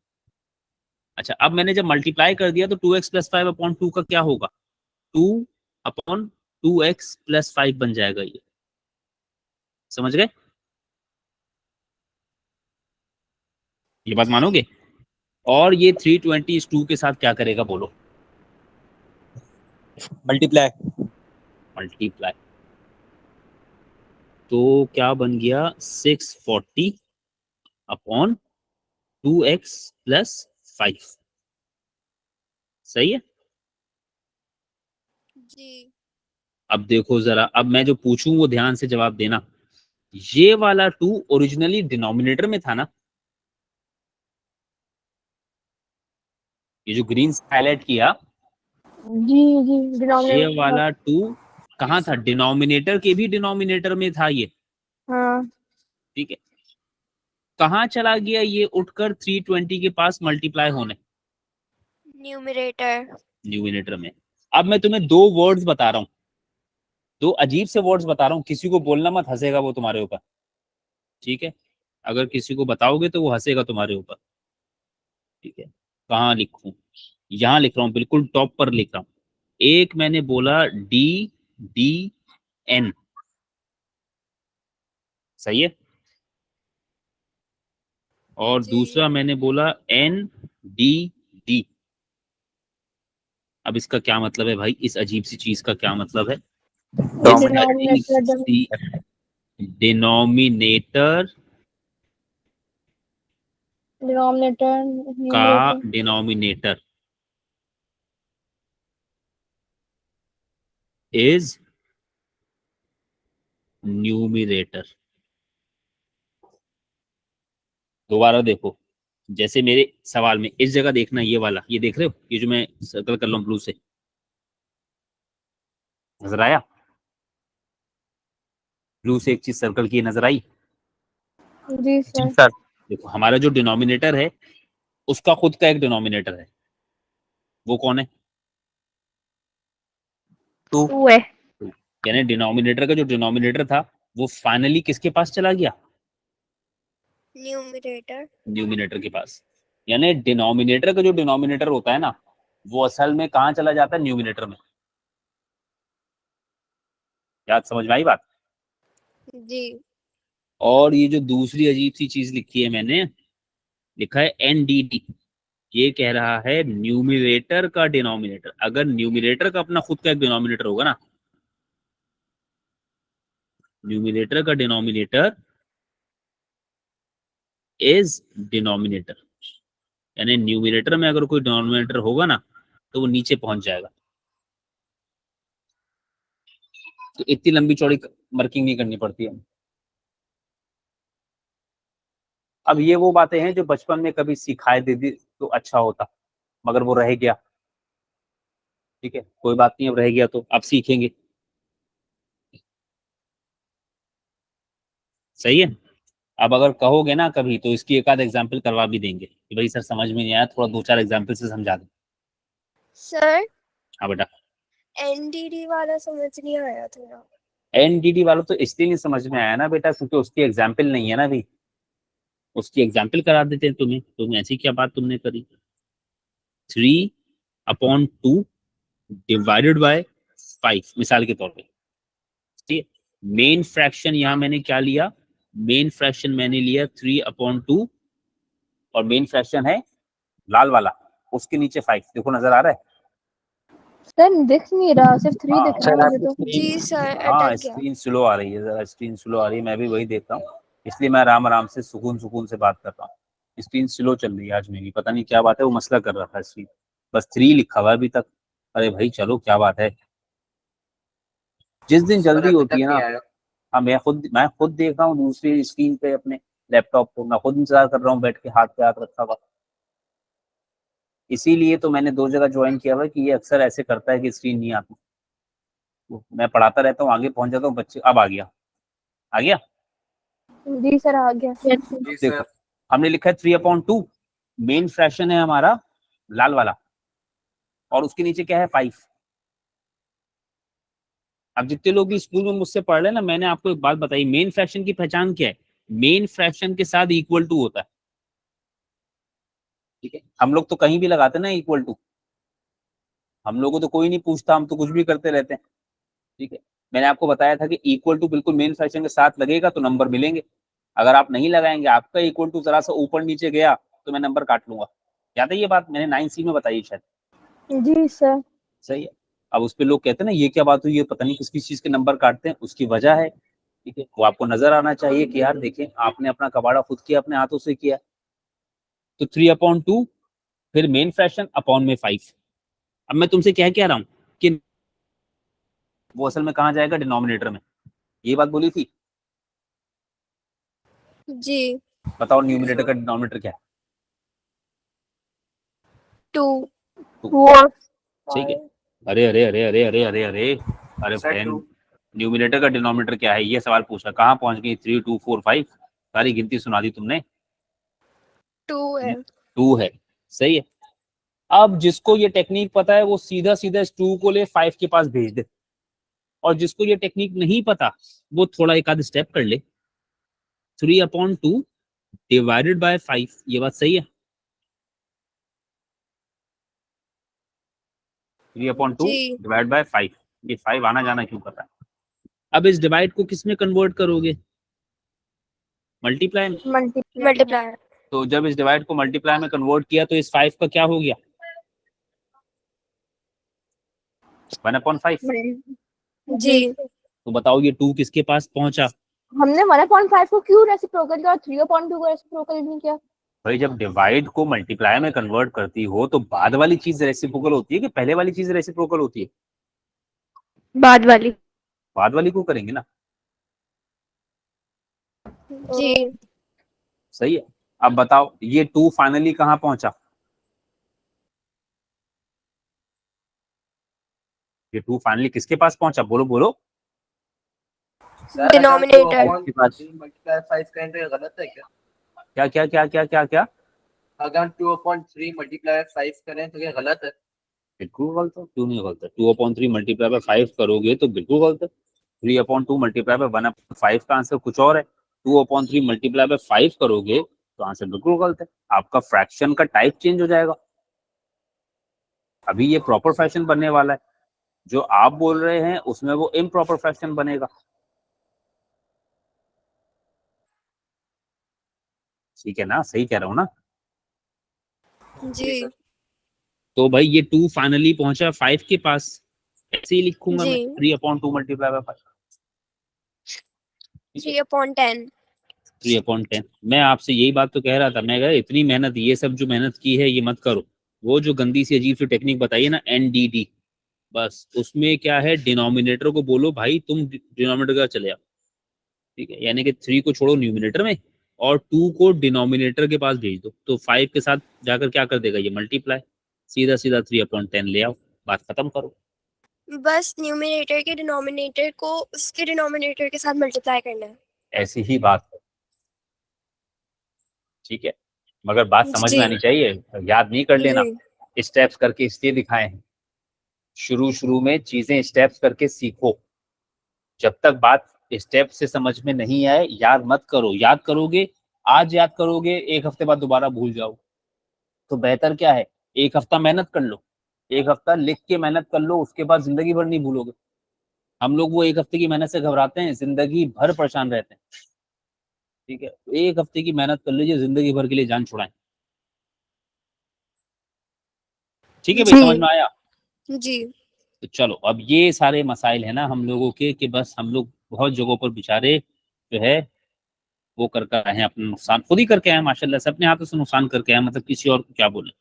अच्छा, अब मैंने जब मल्टीप्लाई कर दिया तो 2x + 5/2 का क्या होगा, 2/2x + 5 बन जाएगा, ये समझ गए, ये बात मानोगे। और ये 320 इस 2 के साथ क्या करेगा बोलो, मल्टीप्लाई। मल्टीप्लाई, तो क्या बन गया, 640/2x + 5, सही है। जी अब देखो जरा, अब मैं जो पूछूं वो ध्यान से जवाब देना, ये वाला 2 ओरिजिनली डिनोमिनेटर में था ना, ये जो ग्रीन हाईलाइट किया, जी जी, ये डिनोमिनेटर। वाला 2 कहाँ था, डिनोमिनेटर के भी डिनोमिनेटर में था ये, हाँ, ठीक है। कहाँ चला गया ये उठकर 320 के पास मल्टीप्लाई होने, न्यूमरेटर। न्यूमिनेटर में। अब मैं तुम्हें 2 वर्ड्स बता रहा हूँ, 2 अजीब से वर्ड्स बता रहा हूँ, किसी को बोलना मत, हंसेगा वो तुम्हारे ऊपर, ठीक है, अगर किसी को बताओगे तो वो हंसेगा तुम्हारे ऊपर, ठीक है। कहाँ लिखूं, यहाँ लिख रहा हूँ, बिल्कुल टॉप पर लिख रहा हूँ। एक मैंने बोला DDN, सही है, और जी दूसरा मैंने बोला NDD। अब इसका क्या मतलब है भाई, इस अजीब सी चीज का क्या मतलब है, इस अजीब डिनोमिनेटर। सी डिनोमिनेटर डिनोमिनेटर, का न्यूमरेटर। डिनोमिनेटर इज न्यूमिरेटर, दोबारा देखो, जैसे मेरे सवाल में इस जगह देखना, ये वाला, ये देख रहे हो, ये जो मैं सर्कल कर रहा हूँ ब्लू से, नजर आया? ब्लू से एक चीज सर्कल की, नजर आई? जी जी सर। सर। देखो हमारा जो डिनोमिनेटर है उसका खुद का एक डिनोमिनेटर है, वो कौन है? 2। 2 है। यानी डिनोमिनेटर का जो डिनोमिनेटर था वो फाइनली किसके पास चला गया? न्यूमरेटर। न्यूमिनेटर के पास। यानी डिनोमिनेटर का जो डिनोमिनेटर होता है ना, वो असल में कहाँ चला जाता है? न्यूमिनेटर में। याद, समझ में आई बात? जी। और ये जो दूसरी अजीब सी चीज लिखी है मैंने, लिखा है एनडीडी, ये कह रहा है न्यूमिनेटर का डिनोमिनेटर। अगर न्यूमिनेटर का अपना खुद का एक डिनोमिनेटर होगा ना, न्यूमिनेटर का डिनोमिनेटर इज डिनोमिनेटर, यानी न्यूमिनेटर में अगर कोई डिनोमिनेटर होगा ना तो वो नीचे पहुंच जाएगा। तो इतनी लंबी चौड़ी मार्किंग नहीं करनी पड़ती है। अब ये वो बातें हैं जो बचपन में कभी सिखाए दे दी तो अच्छा होता, मगर वो रह गया। ठीक है, कोई बात नहीं, अब रह गया तो अब सीखेंगे। सही है। अब अगर कहोगे ना कभी तो इसकी एक आध एग्जाम्पल करवा भी देंगे कि भाई सर समझ में नहीं आया, थोड़ा दो चार एग्जाम्पल से समझा दें। सर हाँ बेटा। एनडीडी वाला समझ नहीं आया थोड़ा। एनडीडी वाला तो इसलिए नहीं समझ में आया ना बेटा, क्योंकि उसकी एग्जाम्पल नहीं है ना अभी। उसकी एग्जाम्पल करा देते हैं तुम्हें, तुम ऐसी क्या बात तुमने करी। 3/2 डिवाइडेड बाय 5, मिसाल के तौर पे। ठीक है, मेन फ्रैक्शन यहाँ मैंने क्या लिया? मेन फ्रैक्शन मैंने लिया 3/2, और मेन फ्रैक्शन है लाल वाला, उसके नीचे 5। देखो नजर आ रहा है? सर दिख नहीं रहा, सिर्फ 3 दिख रहा है सर मुझे आपकी तो। जी स्क्रीन सर हाँ, अटक गया। स्क्रीन स्लो आ रही है, जरा स्क्रीन स्लो आ रही है, मैं भी वही देख रहा हूँ, इसलिए मैं आराम आराम से सुकून सुकून से बात कर रहा हूँ। स्क्रीन स्लो चल रही है आज मेरी, पता नहीं क्या बात है, वो मसला कर रहा था स्क्रीन। बस 3 लिखा हुआ है अभी तक। अरे भाई चलो, क्या बात है, जिस दिन जल्दी होती है ना। हाँ, मैं खुद देख रहा हूँ दूसरी स्क्रीन पे अपने लैपटॉप को, मैं खुद इंतजार कर रहा हूँ बैठ के, हाथ पे हाथ रखा हुआ। इसीलिए तो मैंने 2 जगह ज्वाइन किया हुआ है कि ये अक्सर ऐसे करता है कि स्क्रीन नहीं आती। तो मैं पढ़ाता रहता हूँ, आगे पहुंच जाता हूँ, बच्चे अब आ गया, आ गया। जी सर आ गया। देखो हमने लिखा है 3/2, मेन फ्रैक्शन है हमारा लाल वाला, और उसके नीचे क्या है? 5। अब जितने लोग भी स्कूल में मुझसे पढ़ रहे हैं ना, मैंने आपको एक बात बताई, मेन फ्रैक्शन की पहचान क्या है? मेन फ्रैक्शन के साथ इक्वल टू होता है। ठीक है, हम लोग तो कहीं भी लगाते ना इक्वल टू, हम लोगों को तो कोई नहीं पूछता, हम तो कुछ भी करते रहते हैं। ठीक है, मैंने आपको बताया था कि इक्वल टू बिल्कुल मेन फ्रैक्शन के साथ लगेगा तो नंबर मिलेंगे। अगर आप नहीं लगाएंगे, आपका इक्वल टू जरा सा ऊपर नीचे गया तो मैं नंबर काट लूंगा। याद है ये बात? मैंने 9C में बताई शायद। जी सर। सही है। अब उस पे लोग कहते हैं ना ये क्या बात हुई, ये पता नहीं किस किस चीज के नंबर काटते हैं, उसकी वजह है। ठीक है, वो आपको नजर आना चाहिए कि यार देखें, आपने अपना कबाड़ा खुद किया, अपने हाथों से किया। तो 3/2, फिर मेन फ्रैक्शन अपॉन में 5। अब मैं तुमसे क्या रहा हूँ कि वो असल में कहाँ जाएगा? डिनोमिनेटर में। ये बात बोली थी। जी। बताओ न्यूमिनेटर का डिनोमिनेटर क्या है? 2। 2। 4 ठीक है। अरे अरे अरे अरे अरे अरे अरे अरे बहन, न्यूमिनेटर का डिनोमिनेटर क्या है, ये सवाल पूछा, कहाँ पहुंच गई? 3 2 4 5, सारी गिनती सुना दी तुमने। 2 है। 2 है। सही है। अब जिसको ये टेक्निक पता है वो सीधा सीधा इस 2 को ले 5 के पास भेज दे, और जिसको ये टेक्निक नहीं पता वो थोड़ा एक आध स्टेप कर ले। 3/2 डिवाइडेड बाय 5, ये बात सही है? 3/2 जी। डिवाइड बाय 5, ये 5 आना जाना क्यों कर रहा है? अब इस डिवाइड को किस में कन्वर्ट करोगे? मल्टीप्लाई में। मल्टीप्लाई। तो जब इस डिवाइड को मल्टीप्लाई में कन्वर्ट किया तो इस 5 का क्या हो गया? 1/5। जी। तो बताओ ये 2 किसके पास पहुंचा? हमने 1/5 को क्यों रेसिप्रोकल किया और 3/2 को रेसिप्रोकल नहीं किया? भाई जब डिवाइड को मल्टीप्लाई में कन्वर्ट करती हो तो बाद वाली चीज रेसिप्रोकल होती है कि पहले वाली चीज रेसिप्रोकल होती है? बाद वाली। बाद वाली को करेंगे ना। जी। सही है। अब बताओ ये 2 फाइनली कहाँ पहुंचा? ये 2 फाइनली किसके पास पहुंचा? बोलो बोलो। डिनोमिनेटर किसके पास? मल्टीप्लाई 5 करें तो ये गलत है क्या? क्या क्या क्या क्या क्या क्या? अगर 2/3 मल्टीप्लाई 5 करें तो ये गलत है? बिल्कुल गलत है। क्यों नहीं गलत है? 2/3 मल्टीप्लाई बाय 5 करोगे तो बिल्कुल गलत है। 3/2 मल्टीप्लाई बाय 1/5 का आंसर कुछ और है। 2/3 मल्टीप्लाई बाय 5 करोगे तो आंसर बिल्कुल गलत है। आपका फ्रैक्शन का टाइप चेंज हो जाएगा। अभी ये प्रॉपर फ्रैक्शन बनने वाला है, जो आप बोल रहे हैं उसमें वो इम्प्रॉपर फ्रैक्शन बनेगा। ठीक है ना? सही कह रहा हूँ ना? जी तो भाई ये 2 फाइनली पहुंचा 5 के पास, ऐसे ही लिखूंगा मैं जी 3/2 मल्टीप्लाई बाय 5। 3/10 3/10। मैं आपसे यही बात तो कह रहा था, मैं कह इतनी मेहनत, ये सब जो मेहनत की है ये मत करो। वो जो गंदी सी अजीब सी टेक्निक बताइए ना, NDD, बस उसमें क्या है, डिनोमिनेटर को बोलो भाई तुम डिनोमिनेटर का चले आओ। ठीक है, यानी कि 3 को छोड़ो न्यूमिनेटर में और 2 को डिनोमिनेटर के पास भेज दो, तो 5 के साथ जाकर क्या कर देगा ये, मल्टीप्लाई। सीधा सीधा 3/10 ले आओ, बात खत्म करो। बस न्यूमरेटर के डिनोमिनेटर को उसके डिनोमिनेटर के साथ मल्टीप्लाई करना है। ऐसी ही बात है। ठीक है, मगर बात समझ में आनी चाहिए, याद नहीं कर लेना। स्टेप्स करके इसलिए दिखाए हैं, शुरू शुरू में चीजें स्टेप्स करके सीखो। जब तक बात स्टेप से समझ में नहीं आए याद मत करो। याद करोगे, आज याद करोगे, 1 हफ्ते बाद दोबारा भूल जाओ। तो बेहतर क्या है, 1 हफ्ता मेहनत कर लो, 1 हफ्ता लिख के मेहनत कर लो, उसके बाद जिंदगी भर नहीं भूलोगे। हम लोग वो 1 हफ्ते की मेहनत से घबराते हैं, जिंदगी भर परेशान रहते हैं। ठीक है, तो 1 हफ्ते की मेहनत कर लीजिए, जिंदगी भर के लिए जान छुड़ाएं। ठीक है भाई, समझ में आया? जी तो चलो, अब ये सारे मसाइल है ना हम लोगों के, कि बस हम लोग बहुत जगहों पर बेचारे जो है वो करके आए हैं, अपना नुकसान खुद ही करके आए हैं, माशाल्लाह से अपने हाथों से नुकसान करके आए हैं। मतलब किसी और को क्या बोले।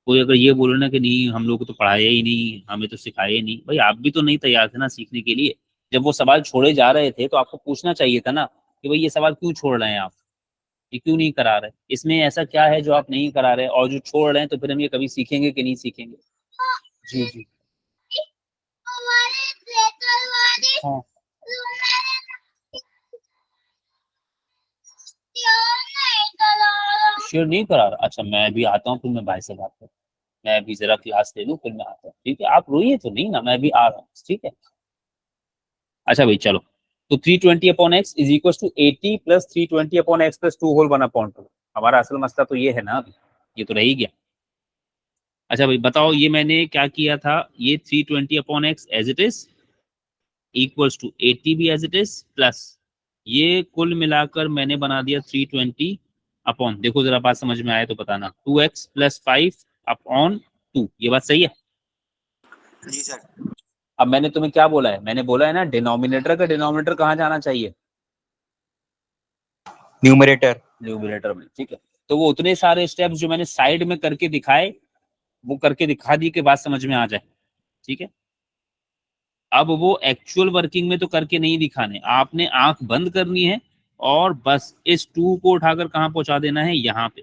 कोई अगर ये बोले ना कि नहीं हम लोग को तो पढ़ाया ही नहीं, हमें तो सिखाया ही नहीं, भाई आप भी तो नहीं तैयार थे ना सीखने के लिए। जब वो सवाल छोड़े जा रहे थे तो आपको पूछना चाहिए था ना कि भाई ये सवाल क्यों छोड़ रहे हैं आप, ये क्यों नहीं करा रहे, इसमें ऐसा क्या है जो आप नहीं करा रहे, और जो छोड़ रहे हैं तो फिर हम ये कभी सीखेंगे कि नहीं सीखेंगे। जी जी हाँ, शेयर नहीं करा रहा। अच्छा मैं भी आता हूँ, फिर मैं भाई से बात करता हूँ। मैं भी जरा क्लास ले लूँ, फिर मैं आता हूँ। ठीक है, आप रोइए तो नहीं ना, मैं भी आ रहा हूँ। ठीक है, अच्छा भाई चलो। तो 320/x is equal to 80 plus 320/x plus 2 whole 1/2। हमारा असल मसला तो ये है ना, अभी ये तो रह ही गया। अच्छा भाई बताओ, ये मैंने क्या किया था, ये 320/x as it is equals to 80 भी एज इट इज, प्लस ये कुल मिलाकर मैंने बना दिया 320 देखो जरा बात समझ में आए तो बताना, 2x प्लस 5/2। ये बात सही है? जी सर। अब मैंने तुम्हें क्या बोला है, मैंने बोला है ना डिनोमिनेटर का डिनोमिनेटर कहाँ जाना चाहिए, न्यूमरेटर। न्यूमिनेटर में। ठीक है, तो वो उतने सारे स्टेप्स जो मैंने साइड में करके दिखाए, वो करके दिखा दी कि बात समझ में आ जाए। ठीक है, अब वो एक्चुअल वर्किंग में तो करके नहीं दिखाने, आपने आंख बंद करनी है और बस इस 2 को उठाकर कहाँ पहुंचा देना है, यहाँ पे।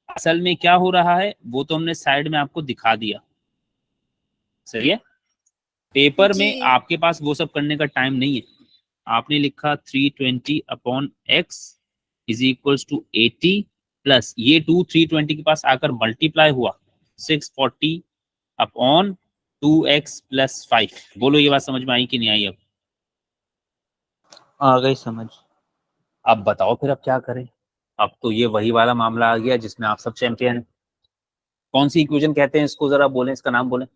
असल में क्या हो रहा है वो तो हमने साइड में आपको दिखा दिया। सही है, पेपर में जी आपके पास वो सब करने का टाइम नहीं है। आपने लिखा 320/x is equal to 80 plus ये 2 320 के पास आकर मल्टीप्लाई हुआ 640/2x प्लस 5। बोलो ये बात समझ में आई कि नहीं आई? अब आ गई समझ। अब बताओ फिर अब क्या करें। अब तो ये वही वाला मामला आ गया जिसमें आप सब चैंपियन हैं। कौन सी इक्वेशन कहते हैं इसको, जरा बोलें, इसका नाम बोलें।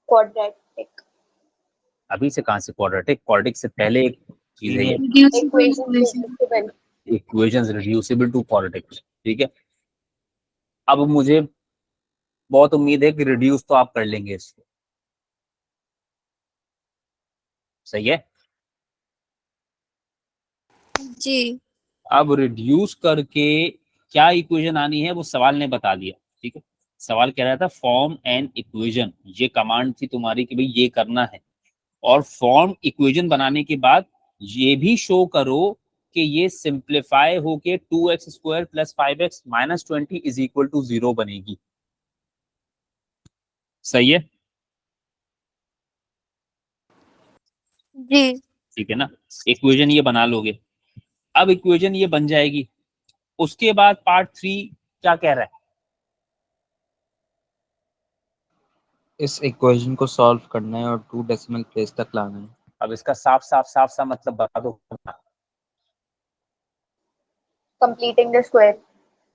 क्वाड्रेटिक अभी से कहां से क्वाड्रेटिक, क्वाड्रेटिक से पहले एक चीज है ये, इक्वेशंस रिड्यूसिबल टू क्वाड्रेटिक। ठीक है, अब मुझे बहुत उम्मीद है कि रिड्यूस तो आप कर लेंगे इसको। सही है, जी अब रिड्यूस करके क्या इक्वेशन आनी है वो सवाल ने बता दिया। ठीक है, सवाल कह रहा था फॉर्म एन इक्वेशन, ये कमांड थी तुम्हारी कि भाई ये करना है, और फॉर्म इक्वेशन बनाने के बाद ये भी शो करो कि ये सिंप्लीफाई होके 2x² + 5x - 20 = 0 बनेगी। सही है? जी ठीक है ना? इक्वेशन ये बना लोगे। अब इक्वेशन ये बन जाएगी, उसके बाद पार्ट 3 क्या कह रहा है? इस इक्वेशन को सॉल्व करना है और 2 डेसिमल प्लेस तक लाना है। अब इसका साफ सा मतलब बता दो। Completing the square.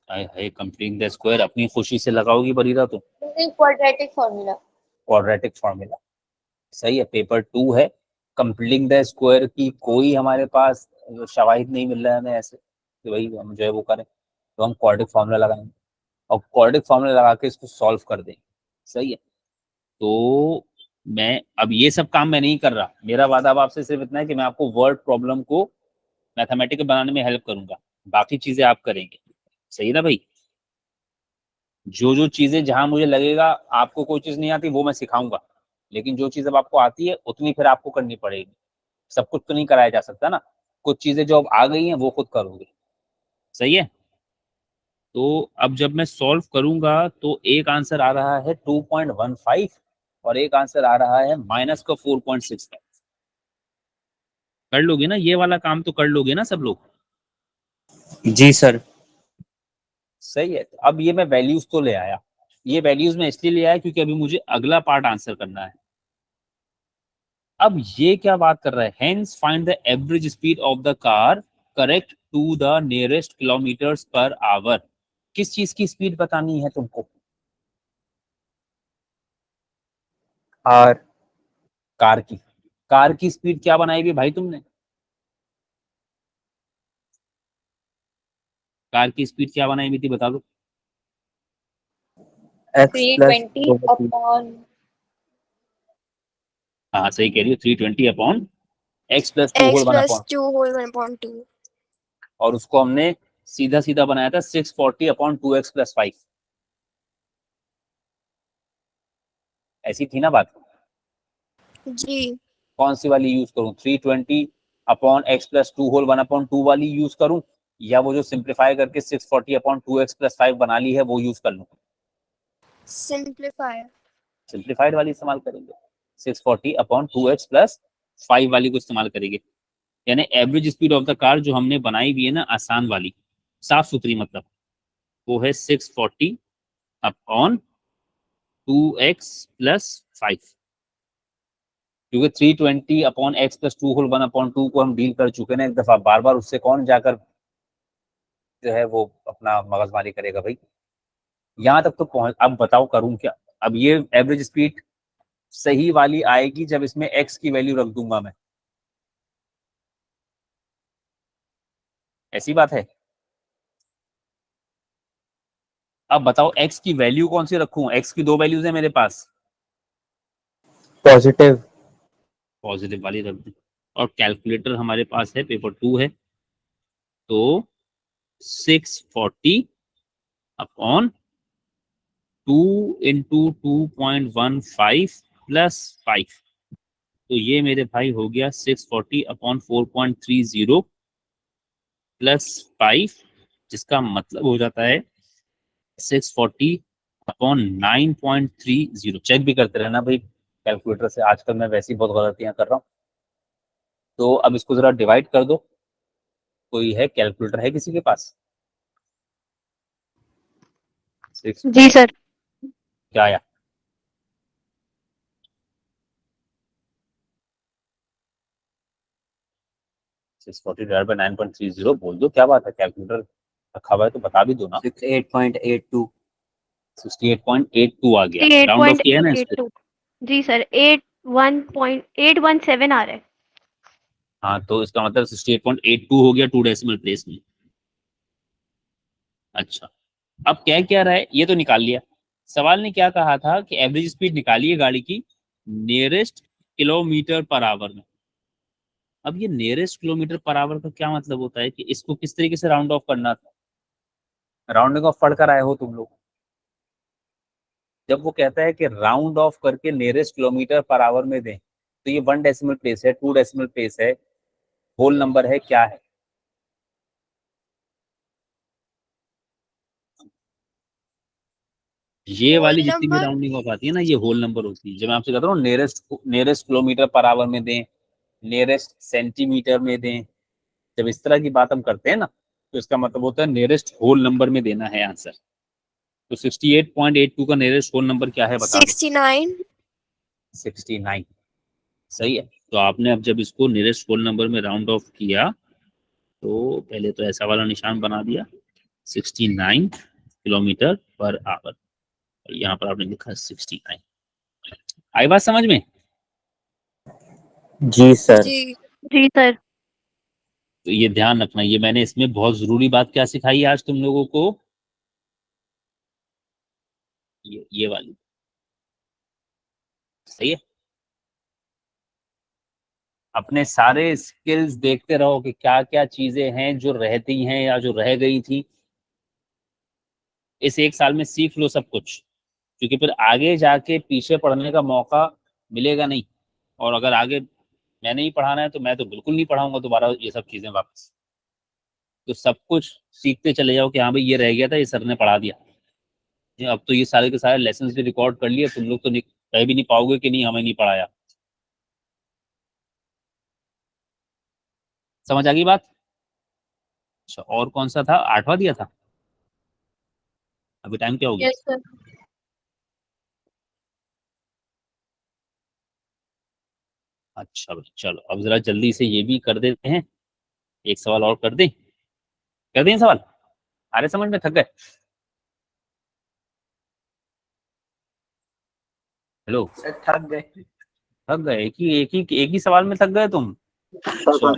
है कंप्लीटिंग द स्क्वायर, अपनी खुशी से लगाओगी बरीदा तुम। Using quadratic formula. Quadratic formula. सही है, पेपर 2 है। कंप्लीटिंग द स्क्वायर की कोई हमारे पास शवाहिद नहीं मिल रहा है हमें ऐसे कि भाई हम जो है वो करें, तो हम क्वाड्रेटिक फॉर्मूला लगाएंगे और क्वाड्रेटिक फॉर्मूला लगा के इसको सॉल्व कर देंगे। सही है, तो मैं अब ये सब काम मैं नहीं कर रहा। मेरा वादा अब आपसे सिर्फ इतना है कि मैं आपको वर्ड प्रॉब्लम को मैथमेटिकल बनाने में हेल्प करूंगा, बाकी चीजें आप करेंगे। सही है ना भाई? जो चीजें जहां मुझे लगेगा आपको कोई चीज नहीं आती वो मैं सिखाऊंगा, लेकिन जो चीज अब आपको आती है उतनी फिर आपको करनी पड़ेगी। सब कुछ तो नहीं कराया जा सकता ना, कुछ चीजें जो अब आ गई हैं वो खुद करोगे। सही है, तो अब जब मैं सॉल्व करूंगा तो एक आंसर आ रहा है 2.15 और एक आंसर आ रहा है माइनस का 4.65। कर लोगे ना ये वाला काम? तो कर लोगे ना सब लोग? जी सर। सही है, तो अब ये मैं वैल्यूज तो ले आया। ये वैल्यूज में इसलिए ले आया क्योंकि अभी मुझे अगला पार्ट आंसर करना है। अब ये क्या बात कर रहा है? Hence find the average speed of the car correct to the nearest kilometers per hour. किस चीज की स्पीड बतानी है तुमको? आर। कार की स्पीड क्या बनाई हुई भाई तुमने? कार की स्पीड क्या बनाई हुई थी बता दो। x plus 320 upon. हाँ सही कह रही हो, 320/x + 2 x होल 1 + 2 होल 1/2। और उसको हमने सीधा बनाया था 640/2x + 5। ऐसी थी ना बात? जी कौन सी वाली यूज करूं? 320/x + 2 होल 1/2 वाली यूज करूं, या वो जो सिंप्लीफाई करके 640/2x + 5 बना ली है वो यूज कर लूं? सिंप्लीफायर। सिंप्लीफाइड वाली इस्तेमाल करेंगे, 640/2x + 5 वाली को इस्तेमाल करेंगे। यानी average speed of the car जो हमने बनाई हुई है ना आसान वाली, साफ सुथरी मतलब, वो है 640/2x + 5। क्योंकि 320/x + 2 होल 1/2 को हम डील कर चुके ना एक दफा, बार बार उससे कौन जाकर जो है वो अपना मगजमारी करेगा भाई। यहाँ तक तो पहुंच, अब बताओ करूं क्या? अब ये एवरेज स्पीड सही वाली आएगी जब इसमें x की वैल्यू रख दूंगा मैं। ऐसी बात है। अब बताओ x की वैल्यू कौन सी रखूं? x की 2 वैल्यूज है मेरे पास, पॉजिटिव। पॉजिटिव वाली रख दूं। और कैलकुलेटर हमारे पास है, पेपर 2 है, तो 640/2 × 2.15 + 5, तो ये मेरे भाई हो गया 640/4.30 + 5, जिसका मतलब हो जाता है 640/9.30। चेक भी करते रहना भाई कैलकुलेटर से, आजकल मैं वैसी बहुत गलतियां कर रहा हूँ। तो अब इसको जरा डिवाइड कर दो। कोई है कैलकुलेटर है किसी के पास? 6 जी सर। क्या आया? 640/9.30 बोल दो, क्या बात है? कैलकुलेटर रखा हुआ है तो बता भी दो ना। 68.82। 68.82 आ गया, राउंड ऑफ किया है ना इस पे? 8.82। जी सर, 81.817 आ रहा है। हाँ, तो इसका मतलब 68.82 हो गया 2 डेसिमल प्लेस में। अच्छा, अब क्या क्या रहा है ये तो निकाल लिया। सवाल ने क्या कहा था कि एवरेज स्पीड निकालिए गाड़ी की नियरेस्ट किलोमीटर पर आवर में। अब ये नियरेस्ट किलोमीटर पर आवर का क्या मतलब होता है कि इसको किस तरीके से राउंड ऑफ करना था? राउंडिंग ऑफ पढ़ कर आए हो तुम लोग? जब वो कहता है कि राउंड ऑफ करके नियरेस्ट किलोमीटर पर आवर में दें, तो ये 1 डेसिमल प्लेस है, 2 डेसिमल प्लेस है, होल नंबर है, क्या है? ये Whole वाली जितनी भी number? राउंडिंग ऑफ आती है ना, ये होल नंबर होती है। जब मैं आपसे कहता हूँ नियरेस्ट किलोमीटर पर आवर में दें, नियरेस्ट सेंटीमीटर में दें, जब इस तरह की बात हम करते हैं ना, तो इसका मतलब होता है नियरेस्ट होल नंबर में देना है आंसर। तो 68.82 का नियरेस्ट होल नंबर क्या है बता दो। 69. 69 सही है। तो आपने अब जब इसको नियरेस्ट होल नंबर में राउंड ऑफ किया, तो पहले तो ऐसा वाला निशान बना दिया 69 किलोमीटर पर आवर, और यहाँ पर आपने लिखा 69। आई बात समझ में? जी सर। जी. जी सर। तो ये ध्यान रखना, ये मैंने इसमें बहुत जरूरी बात क्या सिखाई है आज तुम लोगों को, ये वाली। सही है। अपने सारे स्किल्स देखते रहो कि क्या क्या चीजें हैं जो रहती हैं या जो रह गई थी। इस एक साल में सीख लो सब कुछ, क्योंकि फिर आगे जाके पीछे पढ़ने का मौका मिलेगा नहीं। और अगर आगे मैंने ही पढ़ाना है तो मैं तो बिल्कुल नहीं पढ़ाऊंगा दोबारा ये सब चीजें वापस। तो सब कुछ सीखते चले जाओ कि हाँ भाई ये रह गया था, ये सर ने पढ़ा दिया। अब तो ये सारे के सारे लेसन भी रिकॉर्ड कर लिए, तुम लोग तो कह भी नहीं पाओगे कि नहीं हमें नहीं पढ़ाया। समझ आ गई बात? अच्छा, और कौन सा था? 8वां दिया था। अभी टाइम क्या हो गया? Yes sir. अच्छा भाई चलो, अब जरा जल्दी से ये भी कर देते हैं। एक सवाल और कर दें सवाल। आ रहे समझ में? थक गए? हेलो, सर थक गए। थक गए? एक ही सवाल में थक गए तुम? अच्छा,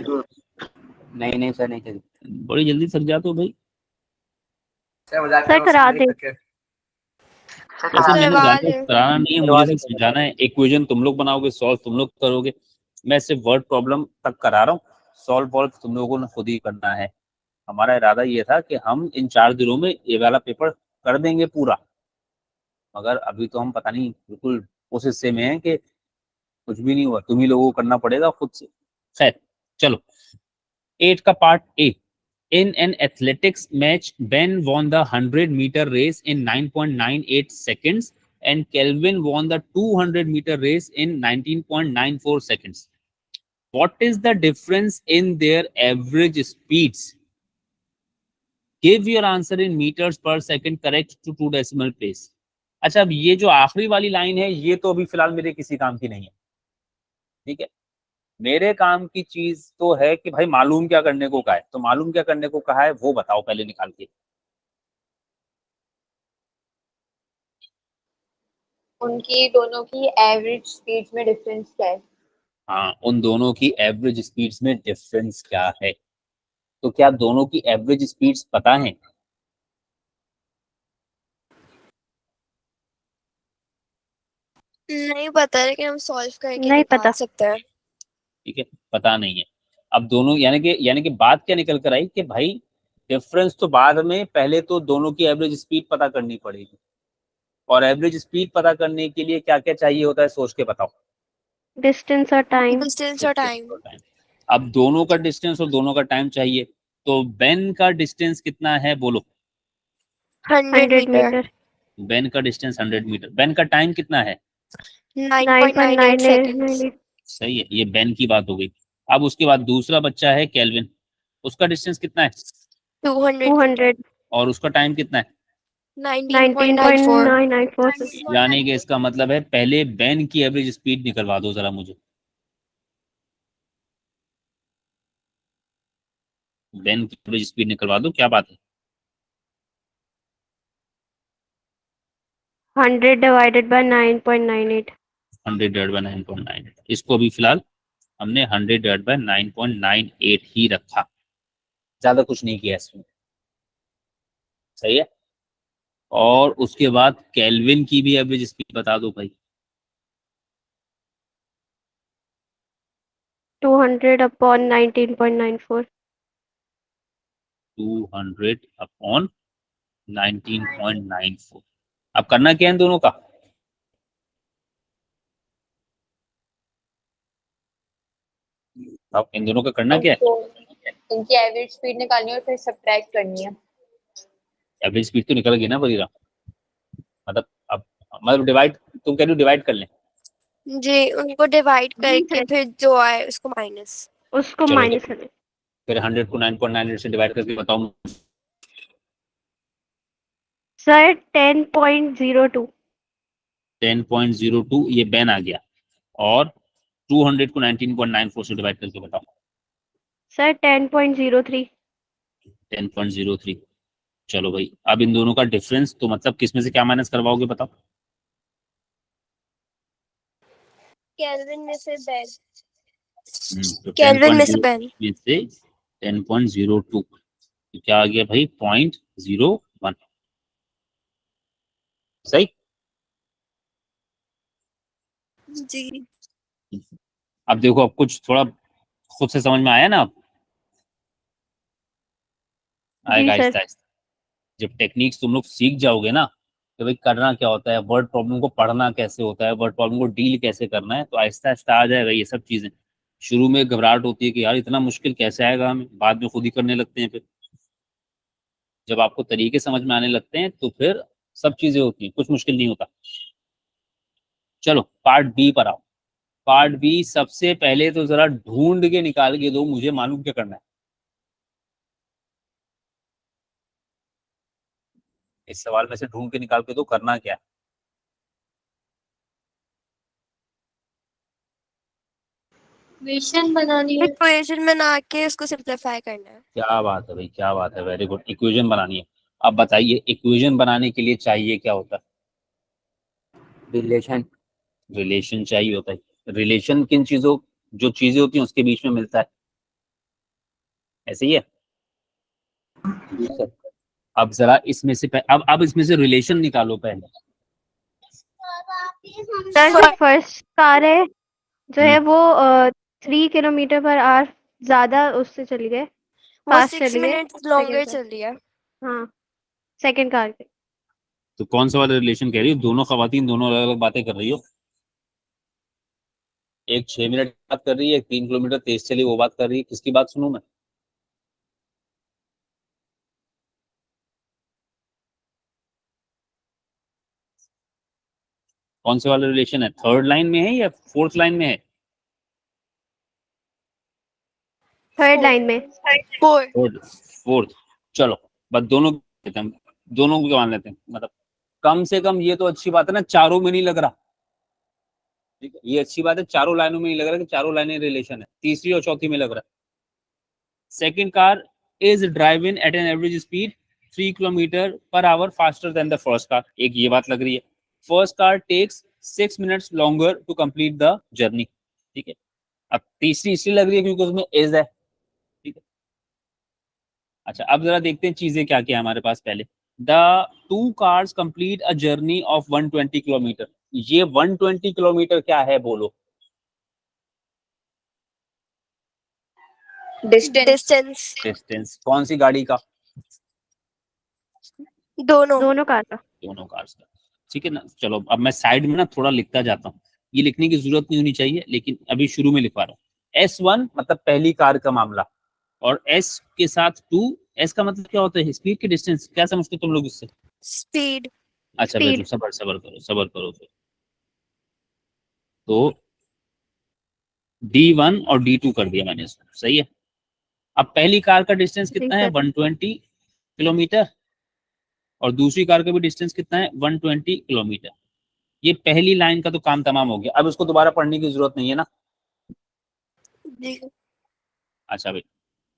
नहीं नहीं सर, नहीं थक। बड़ी जल्दी थक जाते हो भाई। सर मजाक सर कर करा रहा दे। हूँ, थके। वैसे मैंने करवा ज्यादा दे. कराना नहीं है, मुझे सिर्फ समझाना है। इक्वेशन तुम लोग बनाओगे, सॉल्व तुम लोग करोगे, मैं सिर्फ वर्ड प्रॉब्लम तक करा रहा हूँ। सॉल्व वॉल्व तुम लोगों ने खुद ही करना है। हमारा इरादा ये था कि हम इन 4 दिनों में ये वाला पेपर कर देंगे पूरा, मगर अभी तो हम पता नहीं बिल्कुल उस हिस्से में है कि कुछ भी नहीं हुआ। तुम ही लोगों को करना पड़ेगा खुद से। खैर चलो, 8 का part A. In an athletics match, Ben won the 100-meter race in 9.98 seconds and Kelvin won the 200-meter race in 19.94 seconds. What is the difference in their average speeds? Give your answer in meters per second correct to 2 decimal place. अच्छा, अब ये जो आखिरी वाली line है ये तो अभी फिलहाल मेरे किसी काम की नहीं है, ठीक है। मेरे काम की चीज तो है कि भाई मालूम क्या करने को कहा है, तो मालूम क्या करने को कहा है वो बताओ पहले निकाल के। उनकी दोनों की एवरेज स्पीड में डिफरेंस क्या है? हाँ, उन दोनों की एवरेज स्पीड्स में डिफरेंस क्या है। तो क्या दोनों की एवरेज स्पीड्स पता है? नहीं पता, लेकिन हम सॉल्व करके नहीं निकाल पता। सकते हैं. ठीक है, पता नहीं है। अब दोनों यानी कि बात क्या निकल कर आई कि भाई डिफरेंस तो बाद में, पहले तो दोनों की एवरेज स्पीड पता करनी पड़ेगी। और एवरेज स्पीड पता करने के लिए क्या क्या चाहिए होता है, सोच के बताओ। डिस्टेंस और टाइम। डिस्टेंस और टाइम. अब दोनों का डिस्टेंस और दोनों का टाइम चाहिए, तो बेन का डिस्टेंस कितना है बोलो। 100 100 मीटर. मीटर। बेन का डिस्टेंस 100 मीटर। बेन का टाइम कितना है? 9.98 सेकेंड्स. 9.98। सही है, ये बेन की बात हो गई। अब उसके बाद दूसरा बच्चा है केल्विन, उसका डिस्टेंस कितना है 200 200। और उसका टाइम कितना है? 19.94. 19.994। यानी कि इसका मतलब है पहले बेन की एवरेज स्पीड निकलवा दो जरा मुझे। बेन की एवरेज स्पीड निकलवा दो, क्या बात है। 100 डिवाइडेड बाय 9.98। 100 डिवाइड बाय 9.98, इसको अभी फिलहाल हमने 100 डिवाइड बाय 9.98 ही रखा, ज्यादा कुछ नहीं किया इसमें। सही है। और उसके बाद केल्विन की भी एवरेज स्पीड बता दो भाई। 200 अपॉन 19.94। 200 अपॉन 19.94। अब करना क्या है इन दोनों का? अब इन दोनों का करना क्या है? इनकी एवरेज स्पीड निकालनी है और फिर सब्ट्रैक्ट करनी है। एवरेज स्पीड तो निकल गई ना बरीरा, मतलब मतलब डिवाइड, तुम कह रही हो डिवाइड कर लें? जी, उनको डिवाइड करके सर। फिर जो आए उसको माइनस। उसको चलो माइनस तो करें। फिर 100 को 9.98 से डिवाइड करके बताओ। सर 10.02। 10.02 ये बैन आ गया, और 200 को 19.94 से डिवाइड करके बताओ। सर 10.03। 10.03। चलो भाई, अब इन दोनों का डिफरेंस तो मतलब किस में से क्या माइनस करवाओगे बताओ? केल्विन में से बेन। तो केल्विन में से 10.0 बेन। में से 10.02 तो क्या आ गया भाई? 0.01। सही। जी। अब देखो, अब कुछ थोड़ा खुद से समझ में आया ना? अब जी आएगा सर। आहिस्ता आहिस्ता। जब टेक्निक्स तुम लोग सीख जाओगे ना कि भाई करना क्या होता है, वर्ड प्रॉब्लम को पढ़ना कैसे होता है, वर्ड प्रॉब्लम को डील कैसे करना है, तो आहिस्ता आहिस्ता आ जाएगा ये सब चीजें। शुरू में घबराहट होती है कि यार इतना मुश्किल कैसे आएगा हमें, बाद में खुद ही करने लगते हैं। फिर जब आपको तरीके समझ में आने लगते हैं तो फिर सब चीजें होती हैं, कुछ मुश्किल नहीं होता। चलो पार्ट बी पर आओ। पार्ट बी सबसे पहले तो जरा ढूंढ के निकाल के दो, मुझे मालूम क्या करना है। इस सवाल में से ढूंढ के निकाल के दो, करना क्या है। इक्वेशन बनानी है। इक्वेशन बना के उसको सिंपलीफाई करना है। क्या बात है भाई, क्या बात है, वेरी गुड। इक्वेशन बनानी है। अब बताइए इक्वेशन बनाने के लिए चाहिए क्या होता है? रिलेशन। रिलेशन चाहिए होता है। रिलेशन किन चीजों, जो चीजें होती हैं उसके बीच में मिलता है, ऐसे ही है। जी सर। अब जरा इसमें से अब इसमें से रिलेशन निकालो पहले। सर जो फर्स्ट कार है जो है हम्म, वो 3 किलोमीटर पर आवर ज्यादा उससे चली गए, वो फास्ट 6 चली गए। Minute second longer car. चल रही है। हाँ, सेकंड कार के। तो कौन सा वाला रिलेशन कह रही हो? दोनों खवातीन दोनों अलग अलग बातें कर रही हो। एक 6 मिनट बात कर रही है, एक 3 किलोमीटर तेज चली वो बात कर रही है। किसकी बात सुनूं मैं? कौन से वाला रिलेशन है? थर्ड लाइन में है या फोर्थ लाइन में है? थर्ड लाइन में। फोर। फोर्थ। फोर्थ। चलो बस दोनों लेते हैं, दोनों को मान लेते हैं। मतलब कम से कम ये तो अच्छी बात है ना, चारों में नहीं लग रहा। ठीक है, ये अच्छी बात है, चारों लाइनों में नहीं लग रहा कि चारों लाइनें रिलेशन है, तीसरी और चौथी में लग रहा है। Second car is driving at an average speed 3 kilometer per hour faster than the first car. एक ये बात लग रही है। First car takes 6 minutes longer to complete the journey. ठीक है। अब तीसरी इसलिए लग रही है क्योंकि उसमें एज है। ठीक है। अच्छा अब जरा देखते हैं चीजें क्या क्या है हमारे पास पहले। The two cars complete a journey of 120 kilometre. ये 120 किलोमीटर क्या है बोलो? डिस्टेंस। डिस्टेंस। डिस्टेंस कौन सी गाड़ी का? दोनों। दोनों कार का। दोनों कार्स का। ठीक है ना। चलो अब मैं साइड में ना थोड़ा लिखता जाता हूँ, ये लिखने की जरूरत नहीं होनी चाहिए लेकिन अभी शुरू में लिखवा रहा हूँ। S1 मतलब पहली कार का मामला, और S के साथ 2। S का मतलब क्या होता है? स्पीड की डिस्टेंस। क्या समझते हो तुम लोग इससे? स्पीड। अच्छा बेटू, स्पीड। सबर सबर करो, सबर करो। तो D1 और D2 कर दिया मैंने इसको, सही है। अब पहली कार का डिस्टेंस जी कितना है? सर। 120 किलोमीटर। और दूसरी कार का भी डिस्टेंस कितना है? 120 किलोमीटर। ये पहली लाइन का तो काम तमाम हो गया, अब इसको दोबारा पढ़ने की जरूरत नहीं है ना। जी। अच्छा भाई,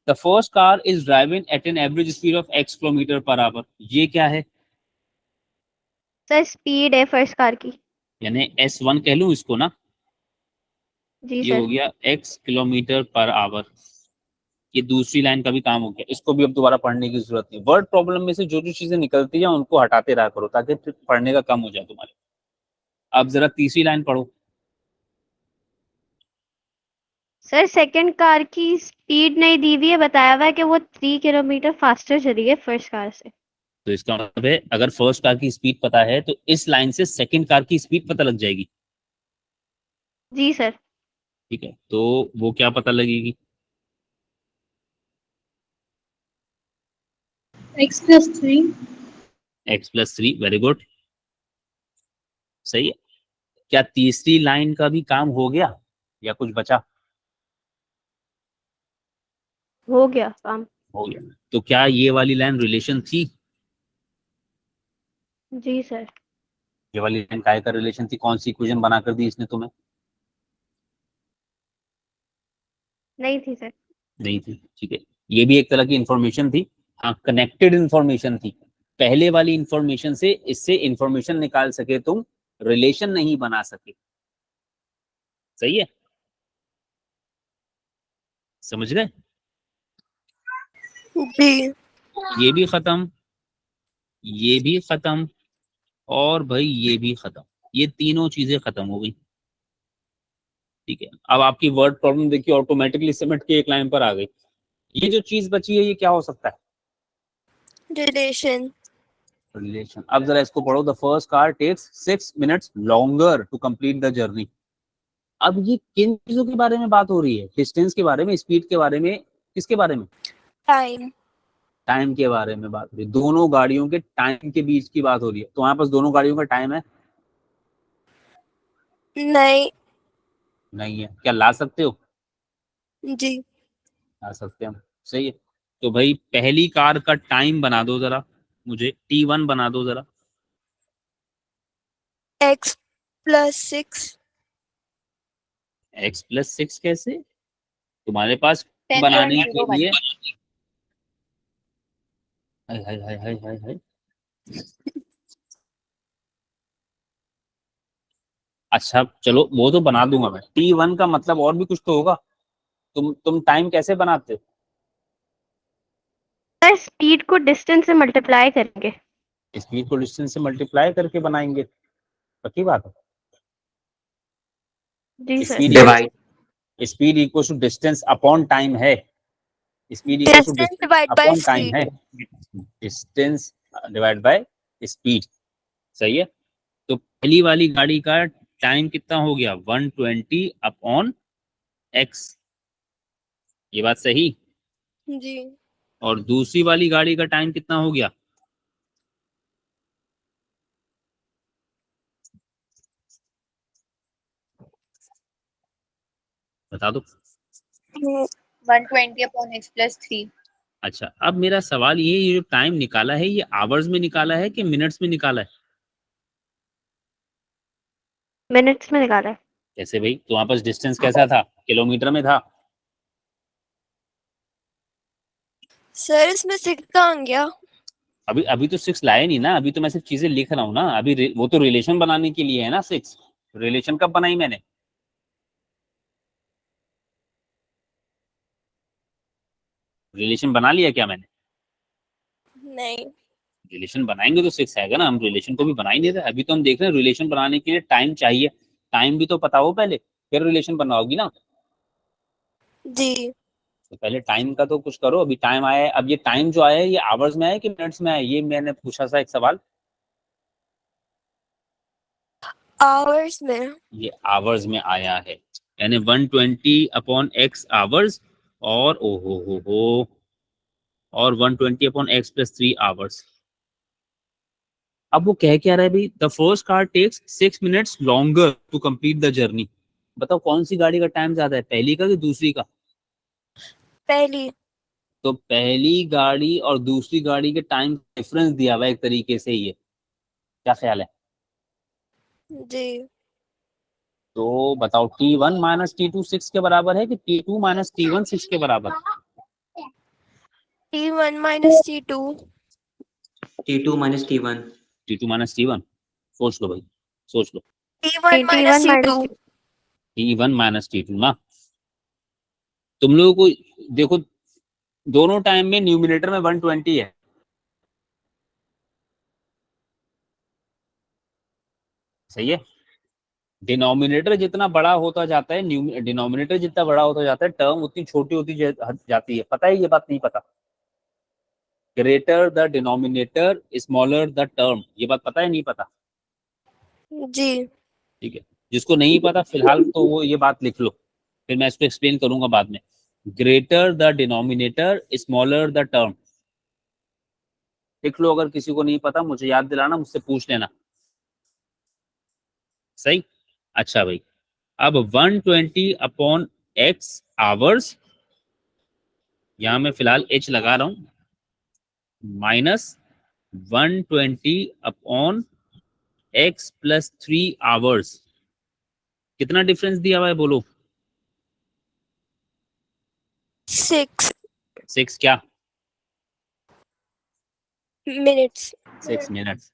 the first car is driving at an average speed of x kilometre per our. ये क्या है? सर स्पीड है फर्स्ट कार की। यानी S1 कह लूं इसको ना। जी ये सर। हो गया x किलोमीटर पर आवर। ये दूसरी लाइन का भी काम हो गया, इसको भी अब दोबारा पढ़ने की जरूरत नहीं। वर्ड प्रॉब्लम में से जो जो चीजें निकलती है उनको हटाते रहा करो ताकि फिर पढ़ने का कम हो जाए तुम्हारे। अब जरा तीसरी लाइन पढ़ो। सर सेकंड कार की स्पीड नहीं दी हुई है, बताया हुआ है कि वो 3 किलोमीटर फास्टर चली है फर्स्ट कार से। तो इसका मतलब है अगर फर्स्ट कार की स्पीड पता है तो इस लाइन से सेकंड कार की स्पीड पता लग जाएगी। जी सर। ठीक है, तो वो क्या पता लगेगी? x+3। x+3, very good. सही है। क्या तीसरी लाइन का भी काम हो गया या कुछ बचा? हो गया काम। हो गया। तो क्या ये वाली लाइन रिलेशन थी? जी सर। ये वाली लाइन काय का रिलेशन थी? कौन सी इक्वेशन बनाकर दी इसने तुम्हें? नहीं थी सर। नहीं थी, ठीक है। ये भी एक तरह की इंफॉर्मेशन थी। हाँ, कनेक्टेड इंफॉर्मेशन थी। पहले वाली इंफॉर्मेशन से इससे इंफॉर्मेशन निकाल सके तुम, रिलेशन नहीं बना सके। सही है, समझ गए? जी। ये भी खत्म, ये भी खत्म, और भाई ये भी खत्म। ये तीनों चीजें खत्म हो गई। ठीक है, अब आपकी वर्ड प्रॉब्लम देखिए ऑटोमेटिकली सिमट के एक लाइन पर आ गई। ये जो चीज बची है ये क्या हो सकता है? रिलेशन। रिलेशन। अब जरा इसको पढ़ो। The first car takes 6 minutes longer to complete the journey. अब ये किन चीजों के बारे में बात हो रही है? डिस्टेंस के बारे में, स्पीड के बारे में, किसके बारे में? टाइम। टाइम के बारे में बात हो रही है। दोनों गाड़ियों के टाइम के बीच की बात हो रही है। तो हमारे पास दोनों गाड़ियों का टाइम है? नहीं। नहीं है। क्या ला सकते हो? जी। ला सकते हैं हम। सही है। तो भाई पहली कार का टाइम बना दो जरा, मुझे T1 बना दो जरा। x+6। x+6 कैसे? तुम्हारे पास 10.01 बनाने के लिए, हाय हाय हाय हाय हाय हाय। अच्छा चलो वो तो बना दूंगा मैं। T1 का मतलब और भी कुछ तो होगा। तुम टाइम कैसे बनाते हो? सर स्पीड को डिस्टेंस से मल्टीप्लाई करेंगे। स्पीड को डिस्टेंस से मल्टीप्लाई करके बनाएंगे? पक्की बात है? जी sir. Speed divide. Speed equal to distance upon time है। Speed equal to distance distance divide by upon time speed. है। Distance divide by speed. सही है। तो पहली वाली गाड़ी का टाइम कितना हो गया? 120 अपॉन एक्स। ये बात सही? जी। और दूसरी वाली गाड़ी का टाइम कितना हो गया? बता दो। 120 upon x plus 3. अच्छा, अब मेरा सवाल ये जो टाइम निकाला है ये आवर्स में निकाला है कि मिनट्स में निकाला है? मिनट्स में निकाला है। कैसे भाई? तो वहां पास डिस्टेंस कैसा था? किलोमीटर में था। सर इसमें 6 कहाँ गया? अभी अभी तो 6 लाए नहीं ना। अभी तो मैं सिर्फ चीजें लिख रहा हूँ ना। अभी वो तो रिलेशन बनाने के लिए है ना 6। रिलेशन कब बनाई मैंने? रिलेशन बना लिया क्या मैंने? नहीं। रिलेशन बनाएंगे तो 6 आएगा ना। हम रिलेशन को भी बना ही नहीं रहे। अभी तो हम देख रहे हैं रिलेशन बनाने के लिए टाइम चाहिए। टाइम भी तो पता हो पहले, फिर रिलेशन बनाओगी ना। जी। तो पहले टाइम का तो कुछ करो। अभी टाइम आया है। अब ये टाइम जो आया है ये आवर्स में आया है कि मिनट्स में आया है? ये मैंने पूछा था एक सवाल। आवर्स में। ये आवर्स में आया है, यानी 120 अपॉन एक्स आवर्स, और ओहो हो, और 120 अपॉन एक्स प्लस 3 आवर्स। अब वो कह क्या रहा है भाई? The first car takes 6 minutes longer to complete the journey. बताओ कौन सी गाड़ी का टाइम ज्यादा है, पहली का कि दूसरी का? पहली। तो पहली गाड़ी और दूसरी गाड़ी के टाइम डिफरेंस दिया हुआ है एक तरीके से। ये क्या ख्याल है? जी। तो बताओ T1 माइनस T2 6 के बराबर है कि T2 माइनस T1 6 के बराबर? T1 minus T2। T2 minus T1। T2 minus T1। सोच लो भाई, सोच लो। T1 minus T1 T2। Minus T1 minus T2 ना। तुम लोगों को देखो, दोनों टाइम में न्यूमिनेटर में 120 है। सही है। डिनोमिनेटर जितना बड़ा होता जाता है, डिनोमिनेटर जितना बड़ा होता जाता है, टर्म उतनी छोटी होती जाती है। पता है ये बात? नहीं पता? Greater the denominator smaller the term. ये बात पता है नहीं पता? जी। ठीक है। जिसको नहीं पता फिलहाल तो वो ये बात लिख लो, फिर मैं इसको एक्सप्लेन करूंगा बाद में। Greater the denominator smaller the term. लिख लो। अगर किसी को नहीं पता मुझे याद दिलाना, मुझसे पूछ लेना। सही। अच्छा भाई, अब 120 अपॉन एक्स आवर्स, यहां मैं फिलहाल एच लगा रहा हूं, minus 120 upon x plus 3 hours. कितना डिफरेंस दिया हुआ है बोलो? 6 6 क्या? minutes. 6 मिनट्स।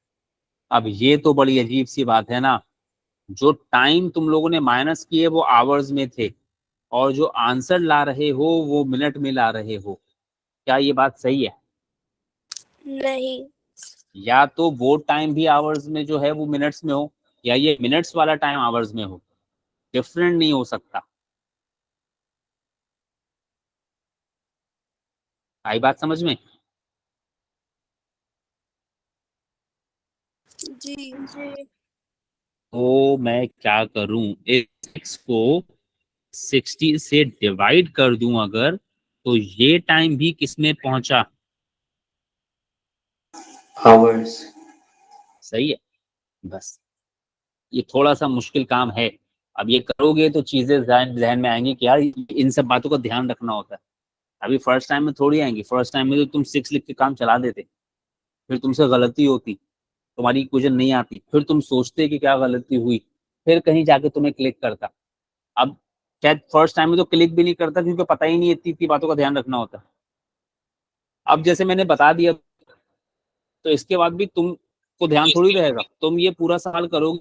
अब ये तो बड़ी अजीब सी बात है ना, जो टाइम तुम लोगों ने माइनस किए वो आवर्स में थे, और जो आंसर ला रहे हो वो मिनट में ला रहे हो। क्या ये बात सही है? नहीं, या तो वो टाइम भी आवर्स में जो है वो मिनट्स में हो, या ये मिनट्स वाला टाइम आवर्स में हो, डिफरेंट नहीं हो सकता। आई बात समझ में? जी तो मैं क्या करूं, x को 60 से डिवाइड कर दूं अगर, तो ये टाइम भी किसमें पहुंचा? आवर्स। सही है। बस ये थोड़ा सा मुश्किल काम है। अब ये करोगे तो चीजें जहन जहन में आएंगी कि यार इन सब बातों का ध्यान रखना होता है। अभी फर्स्ट टाइम में थोड़ी आएंगी, फर्स्ट टाइम में तो तुम 6 लिख के काम चला देते, फिर तुमसे गलती होती, तुम्हारी इक्वेशन नहीं आती, फिर तुम सोचते कि क्या गलती हुई, फिर कहीं जाके तुम्हें क्लिक करता। अब शायद फर्स्ट टाइम में तो क्लिक भी नहीं करता, क्योंकि पता ही नहीं इतनी इतनी बातों का ध्यान रखना होता। अब जैसे मैंने बता दिया, तो इसके बाद भी तुमको ध्यान थोड़ी रहेगा, तुम ये पूरा साल करोगे,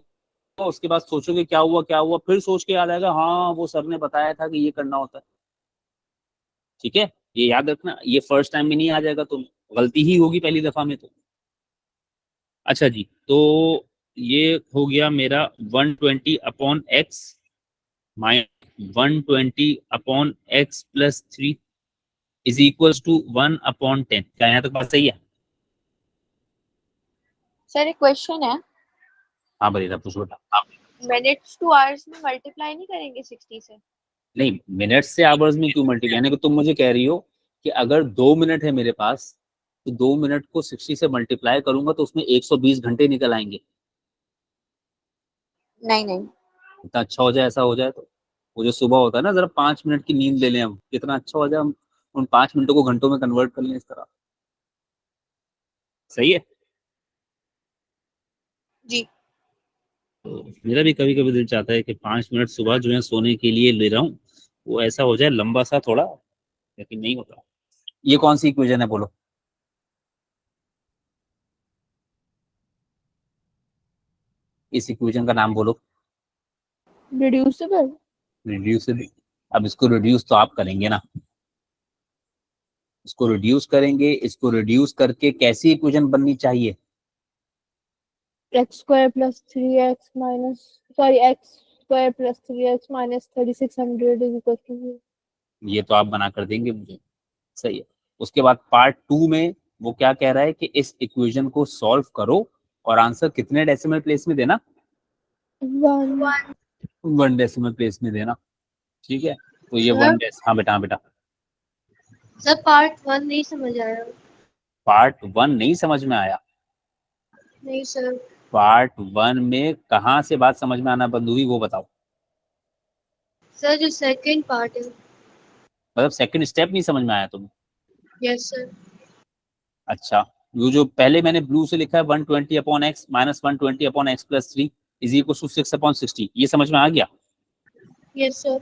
तो उसके बाद सोचोगे क्या हुआ क्या हुआ, फिर सोच के याद आएगा हाँ वो सर ने बताया था कि ये करना होता है। ठीक है, ये याद रखना, ये फर्स्ट टाइम में नहीं आ जाएगा, तुम गलती ही होगी पहली दफा में तो। अच्छा जी, तो ये हो गया मेरा 120 upon x minus 120 upon x plus 3 is equal to 1 upon 10। क्या यहाँ तक बात सही है? सर एक क्वेश्चन है, हाँ बरीदा पूछ बेटा। मिनट्स टू आवर्स में मल्टीप्लाई नहीं करेंगे 60 से? नहीं, मिनट से आवर्स में क्यों मल्टीप्लाई, यानी कि तुम मुझे कह रही हो कि अगर 2 मिनट है मेरे पास, तो 2 मिनट को 60 से मल्टीप्लाई करूंगा तो उसमें 120 घंटे निकल आएंगे। नहीं नहीं, इतना अच्छा हो जाए, ऐसा हो जाए तो। वो जो सुबह होता है ना, जरा 5 मिनट की नींद ले लें हम, कितना अच्छा हो जाए, हम उन 5 मिनटों को घंटों में कन्वर्ट कर लें इस तरह। सही है। जी तो मेरा भी कभी कभी दिल चाहता है कि 5 मिनट सुबह जो है सोने के लिए ले रहा हूँ, वो ऐसा हो जाए लंबा सा थोड़ा, लेकिन नहीं होता। ये कौन सी इक्वेशन है बोलो? इस इक्वेशन का नाम बोलो। रिड्यूसिबल। रिड्यूसिबल। अब इसको रिड्यूस तो आप करेंगे ना, इसको रिड्यूस करेंगे, इसको रिड्यूस करके कैसी इक्वेशन बननी चाहिए? X square plus 3x minus, sorry x square plus 3x minus 3600 is equal to. ये तो आप बना कर देंगे मुझे। सही है। उसके बाद पार्ट 2 में वो क्या कह रहा है कि इस इक्वेशन को सॉल्व करो और आंसर कितने डेसिमल प्लेस में देना? 1। 1 डेसिमल प्लेस में देना। ठीक है, तो ये सर? 1 डेस, हाँ बेटा हाँ बेटा। सर पार्ट 1 नहीं समझ आया। पार्ट 1 नहीं समझ में आया? नहीं सर। पार्ट 1 में कहाँ से बात समझ में आना बंद हुई वो बताओ। सर जो सेकंड पार्ट है। मतलब सेकंड स्टेप नहीं समझ में आया तुम्हें? Yes sir. अच्छा, वो जो पहले मैंने ब्लू से लिखा है 120 upon x minus 120 upon x plus 3 is equal to 6 upon 60, ये समझ में आ गया? Yes sir.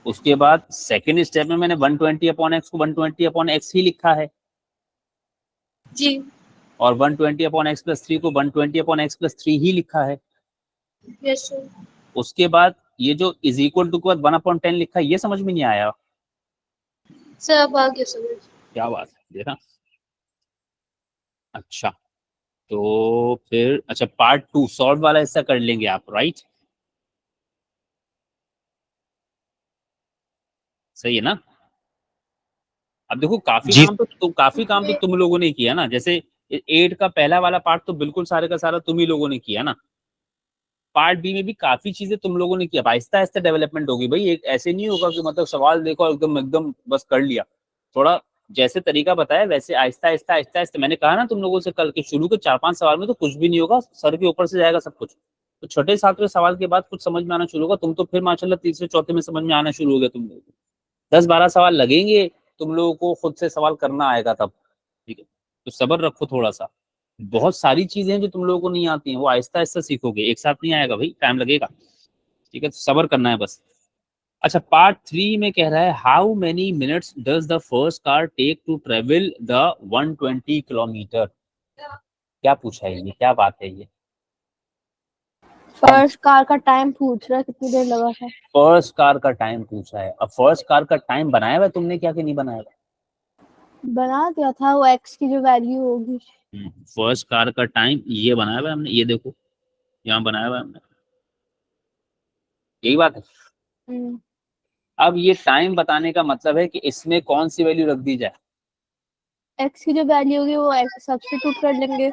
उसके बाद सेकंड स्टेप में मैंने 120 अपॉन एक्स को 120 अपॉन एक्स ही लिखा है, जी। और 120 अपॉन एक्स प्लस 3 को 120 अपॉन एक्स प्लस 3 ही लिखा है। Yes sir. उसके बाद ये जो इज इक्वल टू के बाद 1 अपॉन 10 लिखा है, ये समझ में नहीं आया? सर अब आ गया समझ। क्या बात है, देखा। अच्छा, तो फिर अच्छा पार्ट 2 सॉल्व वाला हिस्सा कर लेंगे आप, राइट? सही है ना? अब देखो जी काफी काम तो तुम लोगों ने किया ना, जैसे 8 का पहला वाला पार्ट तो बिल्कुल सारे का सारा तुम ही लोगों ने किया ना। पार्ट बी में भी काफी चीजें तुम लोगों ने किया, आहिस्ता आहिस्ता डेवलपमेंट होगी भाई, एक ऐसे नहीं होगा कि मतलब सवाल देखो एकदम एकदम बस कर लिया। थोड़ा जैसे तरीका बताया वैसे आहिस्ता आहिस्ता आहिस्ता आहिस्ता, मैंने कहा ना तुम लोगों से कल के शुरू के 4-5 सवाल में तो कुछ भी नहीं होगा, सर के ऊपर से जाएगा सब कुछ। तो छठे सातवें सवाल के बाद कुछ समझ में आना शुरू होगा। तुम तो फिर माशाल्लाह तीसरे चौथे में समझ में आना शुरू हो गया तुम लोगों को। 10-12 सवाल लगेंगे, तुम लोगों को खुद से सवाल करना आएगा तब, ठीक है। तो सब्र रखो थोड़ा सा। बहुत सारी चीजें हैं जो तुम लोगों को नहीं आती हैं, वो आहिस्ता आहिस्ता सीखोगे, एक साथ नहीं आएगा भाई, टाइम लगेगा, ठीक है। तो सब्र करना है बस। अच्छा, पार्ट 3 में कह रहा है how many minutes does the first car take to travel the 120 kilometer. क्या पूछा है ये, क्या बात है ये? फर्स्ट कार का टाइम पूछ रहा है, कितनी देर लगा था। फर्स्ट कार का टाइम पूछा है। अब फर्स्ट कार का टाइम बनाया हुआ है तुमने क्या कि नहीं बनाया हुआ? बना दिया था, वो एक्स की जो वैल्यू होगी। फर्स्ट कार का टाइम ये बनाया हुआ है हमने, ये देखो यहाँ बनाया हुआ है हमने, यही बात है। हम्म, अब ये टाइम बताने का मतलब है कि इसमें कौन सी वैल्यू रख दी जाए। एक्स की जो वैल्यू होगी वो एक्स सब्स्टिट्यूट कर लेंगे।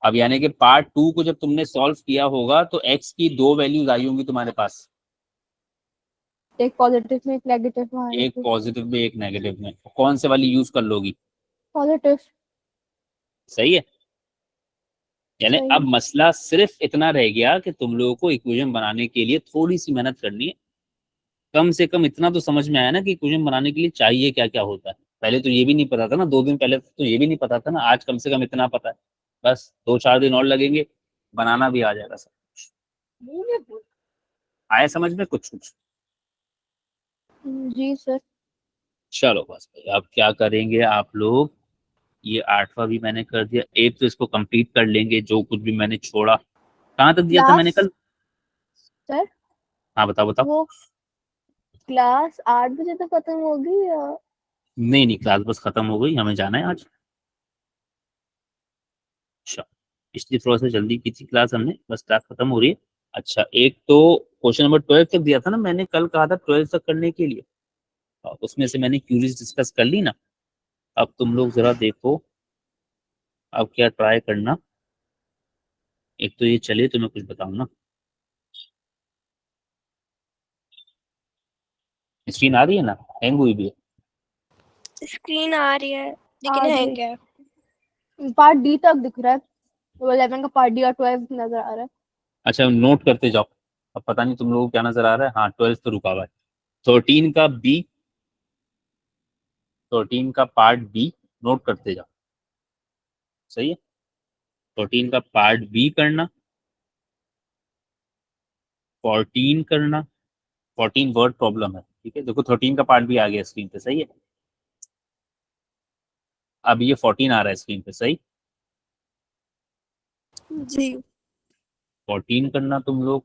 अब यानी कि पार्ट 2 को जब तुमने सॉल्व किया होगा तो एक्स की 2 वैल्यूज आई होंगी तुम्हारे पास, एक पॉजिटिव में एक नेगेटिव में। एक पॉजिटिव में एक नेगेटिव में। कौन से वाली यूज कर लोगी? पॉजिटिव। सही है। यानी सही। अब मसला सिर्फ इतना रह गया कि तुम लोगों को इक्वेशन बनाने के लिए थोड़ी सी मेहनत करनी है। कम से कम इतना तो समझ में आया ना कि इक्वेशन बनाने के लिए चाहिए क्या क्या होता है। पहले तो ये भी नहीं पता था ना, 2 दिन पहले तो ये भी नहीं पता था ना, आज कम से कम इतना पता है। बस 2-4 दिन और लगेंगे, बनाना भी आ जाएगा सब कुछ। आया समझ में कुछ कुछ? जी सर। चलो बस भाई, अब क्या करेंगे आप लोग, ये 8वां भी मैंने कर दिया, एक तो इसको कंप्लीट कर लेंगे जो कुछ भी मैंने छोड़ा। कहाँ तक दिया था मैंने कल? सर हाँ बताओ बताओ। वो क्लास 8 बजे तक खत्म होगी या? नहीं नहीं, क्लास बस खत्म हो गई, हमें जाना है आज। अच्छा, इसलिए थोड़ा सा जल्दी की थी क्लास हमने, बस क्लास खत्म हो रही है। अच्छा, एक तो क्वेश्चन नंबर 12 तक दिया था ना मैंने, कल कहा था 12 तक करने के लिए, और उसमें से मैंने क्यूरीज डिस्कस कर ली ना। अब तुम लोग जरा देखो, अब क्या ट्राई करना। एक तो ये चले तो मैं कुछ बताऊँ ना। स्क्रीन आ रही है ना, हैंग हुई भी है? स्क्रीन आ रही है लेकिन आ रही हैंग है। पार्ट डी तक दिख रहा है, वो 11 का पार्ट डी और 12 नजर आ रहा है। अच्छा, नोट करते जाओ। अब पता नहीं तुम लोगों को क्या नजर आ रहा है। हाँ, 12 तो रुका हुआ है। 13 का बी, 13 का पार्ट बी नोट करते जाओ। सही है, 13 का पार्ट बी करना, 14 करना। 14 वर्ड प्रॉब्लम है, ठीक है। देखो 13 का पार्ट भी आ गया स्क्रीन पे, सही है। अब ये 14 आ रहा है स्क्रीन पे, सही। जी 14 करना तुम लोग,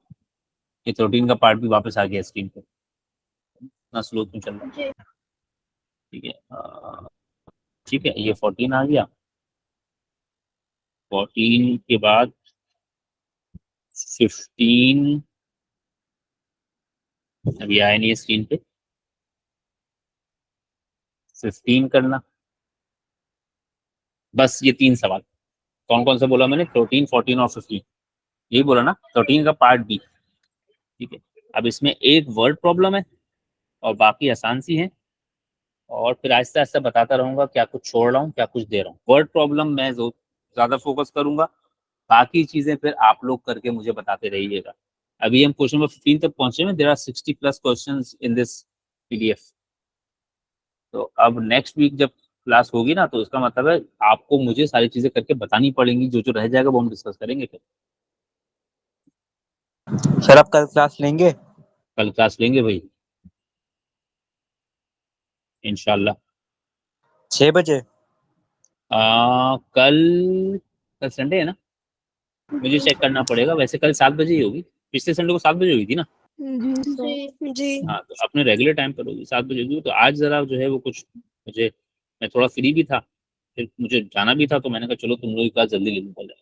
ये 13 का पार्ट भी वापस आ गया स्क्रीन पे। इतना स्लो क्यों चल रहा है? ठीक है, ठीक है, ये 14 आ गया। 14 के बाद 15 अभी आया नहीं है स्क्रीन पे। 15 करना। बस ये 3 सवाल। कौन कौन सा बोला मैंने? 13, 14 और 15, यही बोला ना। 13 का पार्ट बी, ठीक है। अब इसमें एक वर्ड प्रॉब्लम है और बाकी आसान सी है, और फिर आहिस्ता आहिस्ता बताता रहूंगा क्या कुछ छोड़ रहा हूँ क्या कुछ दे रहा हूँ। वर्ड प्रॉब्लम मैं ज्यादा फोकस करूंगा, बाकी चीजें फिर आप लोग करके मुझे बताते रहिएगा। अभी हम क्वेश्चन नंबर 15 तक पहुंचे हैं। There are 60+ questions in this PDF. तो अब नेक्स्ट वीक जब क्लास होगी ना, तो इसका मतलब है आपको मुझे सारी चीजें करके बतानी पड़ेंगी, जो जो रह जाएगा वो हम डिस्कस करेंगे फिर। सर आप कल क्लास लेंगे? कल क्लास लेंगे भाई, इंशाल्लाह। 6 बजे? कल कल संडे है ना, मुझे चेक करना पड़ेगा। वैसे कल 7 बजे ही होगी, पिछले संडे को 7 बजे हुई थी ना। जी सर। जी हाँ, तो अपने रेगुलर टाइम पर होगी, 7 बजे होगी। तो आज जरा जो है वो कुछ मुझे, मैं थोड़ा फ्री भी था, फिर मुझे जाना भी था, तो मैंने कहा चलो तुम लोग की क्लास जल्दी लेनी पड़ जाए।